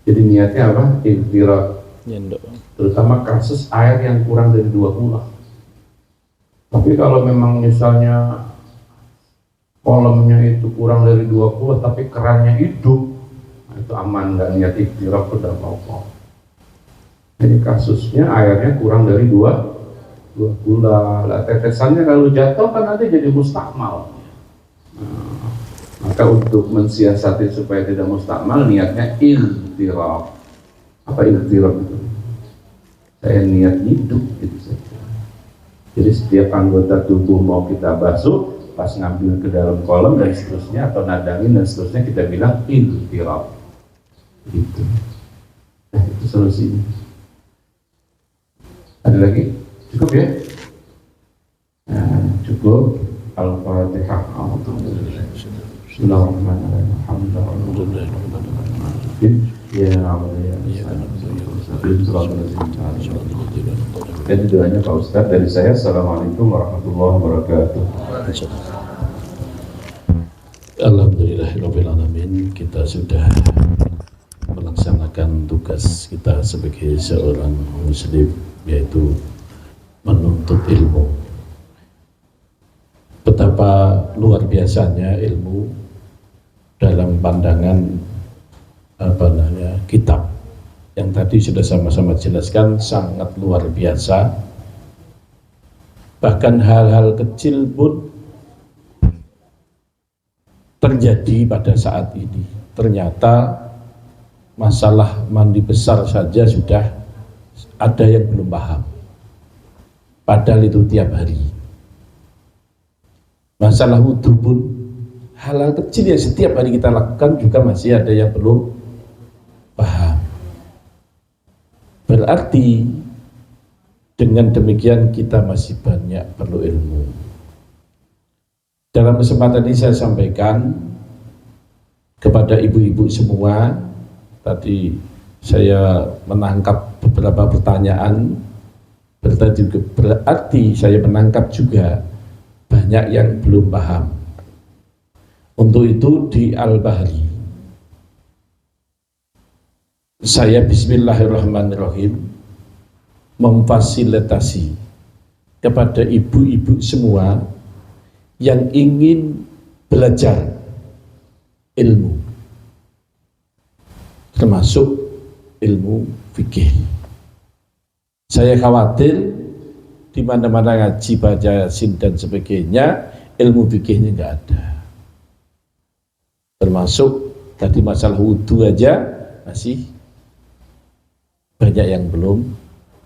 Jadi niatnya apa? Ightirab. Terutama kasus air yang kurang dari 2 kula. Tapi kalau memang misalnya kolamnya itu kurang dari 2 kula tapi kerannya hidup, nah itu aman, nggak niat ightirab udah apa-apa. Jadi kasusnya airnya kurang dari 2 kula. Lah tetesannya kalau jatuh kan nanti jadi mustakmal. Nah, maka untuk mensiasati supaya tidak mustakmal niatnya ightirab. Apa ightirab itu? Saya niat hidup gitu saja. Jadi setiap anggota tubuh mau kita basuh, pas ngambil ke dalam kolam dan seterusnya atau nadangin dan seterusnya kita bilang ightirab. Gitu. Nah, itu solusinya. Ada lagi? Cukup ya? Nah, cukup. Al-Fatihah. Bismillahirrahmanirrahim. Alhamdulillah. Ya Allah. Jadi doanya Pak Ustadz dari saya. Assalamualaikum warahmatullahi wabarakatuh. Alhamdulillahirrahmanirrahim, kita sudah melaksanakan tugas kita sebagai seorang muslim, yaitu menuntut ilmu. Betapa luar biasanya ilmu dalam pandangan kitab yang tadi sudah sama-sama jelaskan, sangat luar biasa. Bahkan hal-hal kecil pun terjadi pada saat ini. Ternyata masalah mandi besar saja sudah ada yang belum paham, padahal itu tiap hari. Masalah wudhu pun hal-hal kecil yang setiap hari kita lakukan juga masih ada yang belum paham. Berarti dengan demikian kita masih banyak perlu ilmu. Dalam kesempatan ini saya sampaikan kepada ibu-ibu semua, tadi saya menangkap beberapa pertanyaan, berarti saya menangkap juga banyak yang belum paham. Untuk itu di Al-Bahri, saya bismillahirrahmanirrahim memfasilitasi kepada ibu-ibu semua yang ingin belajar ilmu, termasuk ilmu fikih. Saya khawatir di mana-mana ngaji baca Yasin dan sebagainya, ilmu fikihnya nggak ada. Termasuk tadi masalah wudhu aja masih banyak yang belum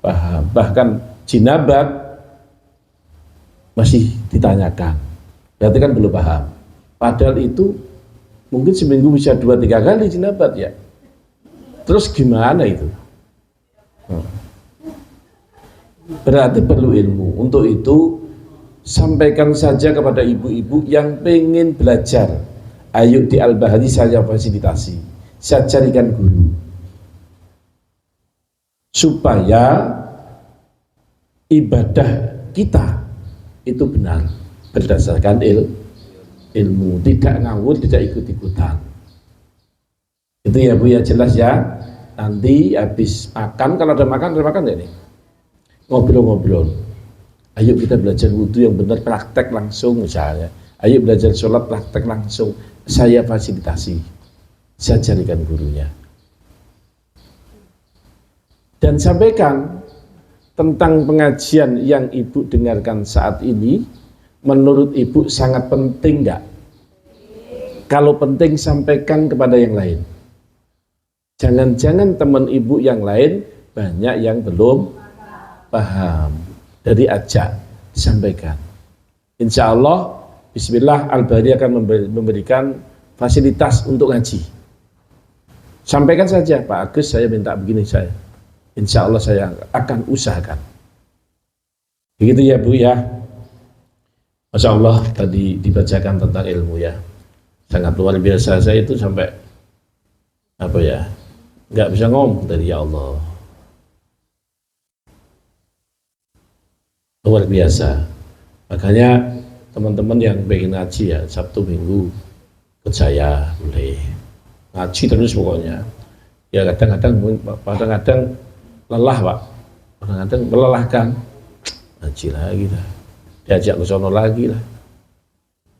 paham. Bahkan jinabat masih ditanyakan. Berarti kan belum paham. Padahal itu mungkin seminggu bisa 2-3 kali jinabat ya. Terus gimana itu? Berarti perlu ilmu. Untuk itu sampaikan saja kepada ibu-ibu yang pengen belajar. Ayo di Al-Bahri saya fasilitasi. Saya carikan guru. Supaya ibadah kita itu benar berdasarkan ilmu, tidak ngawur, tidak ikut-ikutan. Itu ya Bu ya, jelas ya. Nanti habis makan, kalau ada makan ya nih, ngobrol-ngobrol. Ayo kita belajar wudhu yang benar, praktek langsung misalnya. Ayo belajar sholat, praktek langsung. Saya fasilitasi, saya carikan gurunya. Dan sampaikan tentang pengajian yang Ibu dengarkan saat ini, menurut Ibu sangat penting enggak? Kalau penting sampaikan kepada yang lain. Jangan-jangan teman Ibu yang lain banyak yang belum paham. Jadi ajak, sampaikan. Insya Allah, bismillah, Al-Bahri akan memberikan fasilitas untuk ngaji. Sampaikan saja, Pak Agus saya minta begini saya. Insya Allah saya akan usahakan. Begitu ya Bu ya. Masya Allah tadi dibacakan tentang ilmu ya. Sangat luar biasa, saya itu sampai nggak bisa ngomong tadi, ya Allah. Luar biasa. Makanya teman-teman yang pengen ngaji ya, Sabtu Minggu ke saya boleh. Ngaji terus pokoknya. Ya kadang-kadang lelah Pak, kadang-kadang melelahkan, ngaji lagi lah, diajak ke sono lagi lah,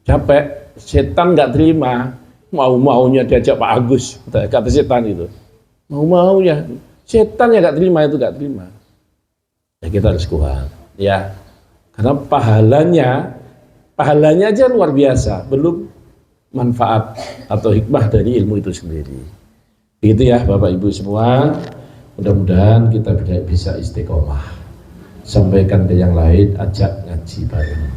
capek, setan nggak terima, mau-maunya diajak Pak Agus, kata setan itu, mau-maunya, setan yang nggak terima itu nggak terima, ya kita harus kuat, ya, karena pahalanya aja luar biasa, belum manfaat atau hikmah dari ilmu itu sendiri. Begitu ya Bapak Ibu semua. Mudah-mudahan kita bisa istiqomah. Sampaikan ke yang lain, ajak ngaji bareng.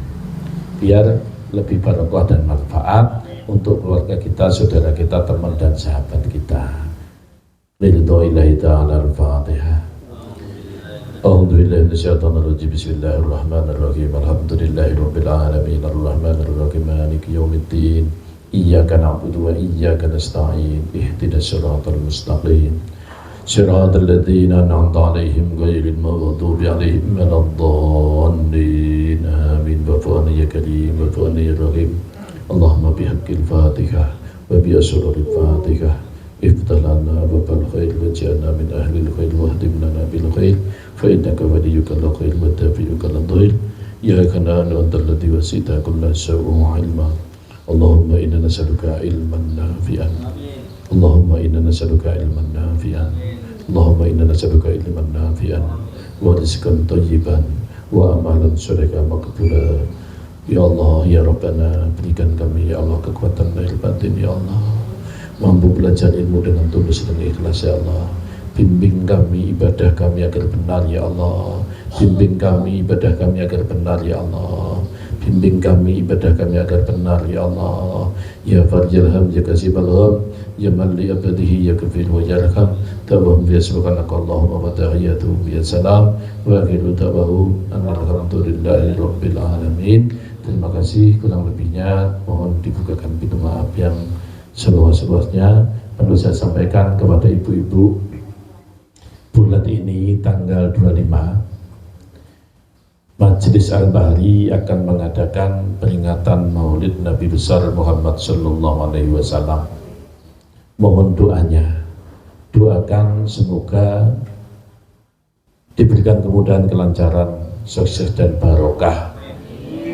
Biar lebih barokah dan manfaat untuk keluarga kita, saudara kita, teman dan sahabat kita. Lillahi ta'ala al-Fatihah. A'udzubillahi minasyaitonirrajim. Bismillahirrahmanirrahim. Alhamdulillahirabbil alamin. Arrahmanirrahim. Maliki yaumiddin. Iyyaka na'budu wa iyyaka nasta'in. Ihdinas siratal mustaqim. Siratal ladzina an'amta 'alaihim ghairil maghdubi 'alaihim waladdallin. Amin. Wa ya karim wa ya rahim. Allahumma bihaqqil Fatihah wa bi asraril Fatihah iftah lana babal khair waj'alna min ahlil khair wahdimna bil khair fa innaka waliyuka la khair wa dafi'uka la dhair ya kana antal ladzi wasita kulla syai'in ilma Allahumma inna nas'aluka ilman nafi'an Allahumma inna nas'aluka ilman nafi'an Allahumma inna nas'aluka ilman nafi'an wa rizqan thayyiban wa amalan sholihah maqbula. Ya Allah, ya Rabbana, berikan kami ya Allah kekuatan lahir batin ya Allah, mampu belajar ilmu dengan tulus dan ikhlas ya Allah. Bimbing kami ibadah kami agar benar ya Allah. Bimbing kami ibadah kami agar benar ya Allah. Bimbing kami ibadah kami agar benar ya Allah. Ya Farjalham, ya Kasibalham, ya Mali Abadihi, ya Kafir wa Yarham. Tawahum ya subhanaka Allahumma wa tahiyyatuhum ya salam wa akhiru tawahum alhamdulillahi rabbil alamin. Terima kasih, kurang lebihnya mohon dibukakan pintu maaf yang seluas-luasnya. Perlu saya sampaikan kepada ibu-ibu, bulan ini tanggal 25 Majelis Al-Bahri akan mengadakan peringatan Maulid Nabi besar Muhammad sallallahu alaihi wasallam. Mohon doanya, doakan semoga diberikan kemudahan, kelancaran, sukses dan barokah.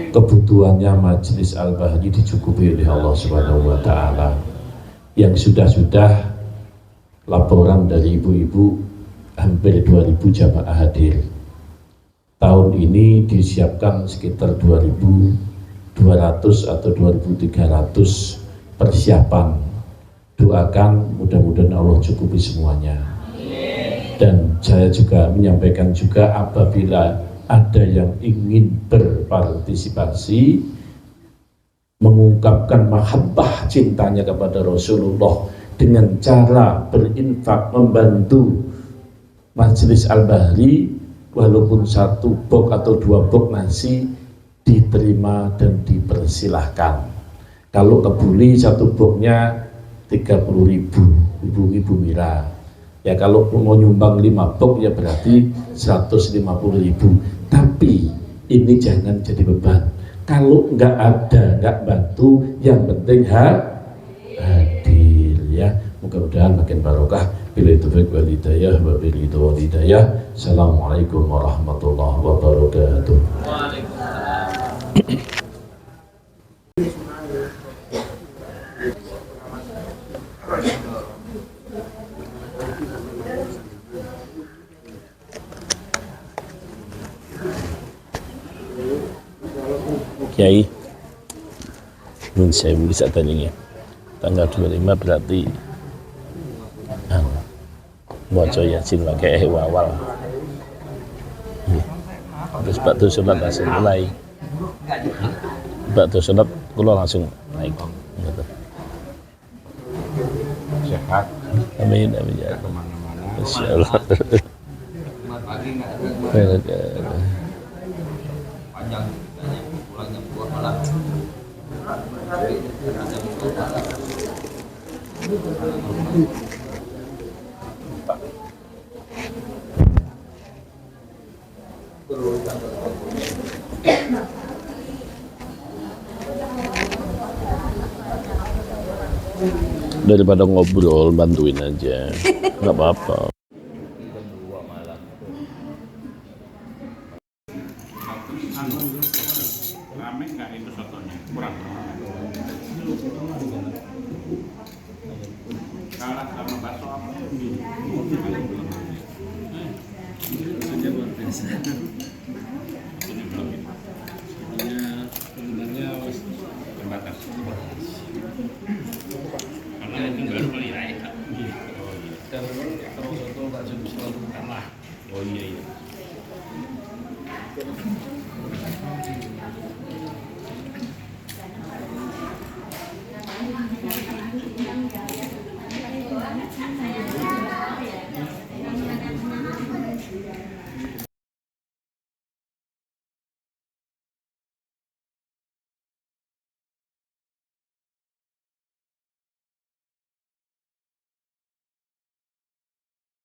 Kebutuhannya Majelis Al-Bahri dicukupi oleh Allah Subhanahu wa taala. Yang sudah laporan dari ibu-ibu hampir 2000 jamaah hadir. Tahun ini disiapkan sekitar 2200 atau 2300 persiapan. Doakan mudah-mudahan Allah cukupi semuanya. Dan saya juga menyampaikan juga apabila ada yang ingin berpartisipasi mengungkapkan mahabbah cintanya kepada Rasulullah dengan cara berinfak membantu Majelis Al-Bahri, walaupun 1 box atau 2 box nasi diterima dan dipersilahkan. Kalau kebuli 1 boxnya 30.000 Ibu Mira. Ya kalau mau nyumbang 5 box ya berarti 150.000. Tapi ini jangan jadi beban. Kalau nggak ada, nggak bantu, yang penting hadir ya. Mudah-mudahan makin barokah. Bila taufik wal hidayah wa bil hidayah. Assalamualaikum warahmatullahi wabarakatuh. Kiai, nun saya bisa tanya tanggal 25 berarti baca Yasin pakai wawal. Terus waktu sholat langsung mulai. Waktu sholat kula langsung naik. Gitu. Sehat. Amin amin ya. Kemana-mana. Insyaallah. Panjang pulangnya buah malam. Daripada ngobrol bantuin aja, nggak apa-apa. Rame nggak itu sotonya? Kurang. Kalah sama bakso apa? Saja luar biasa. Ini belum. Penggunanya terbatas. Karena itu baru kali ya. Dan kalau soto tak jadi selalu kalah. Oh iya.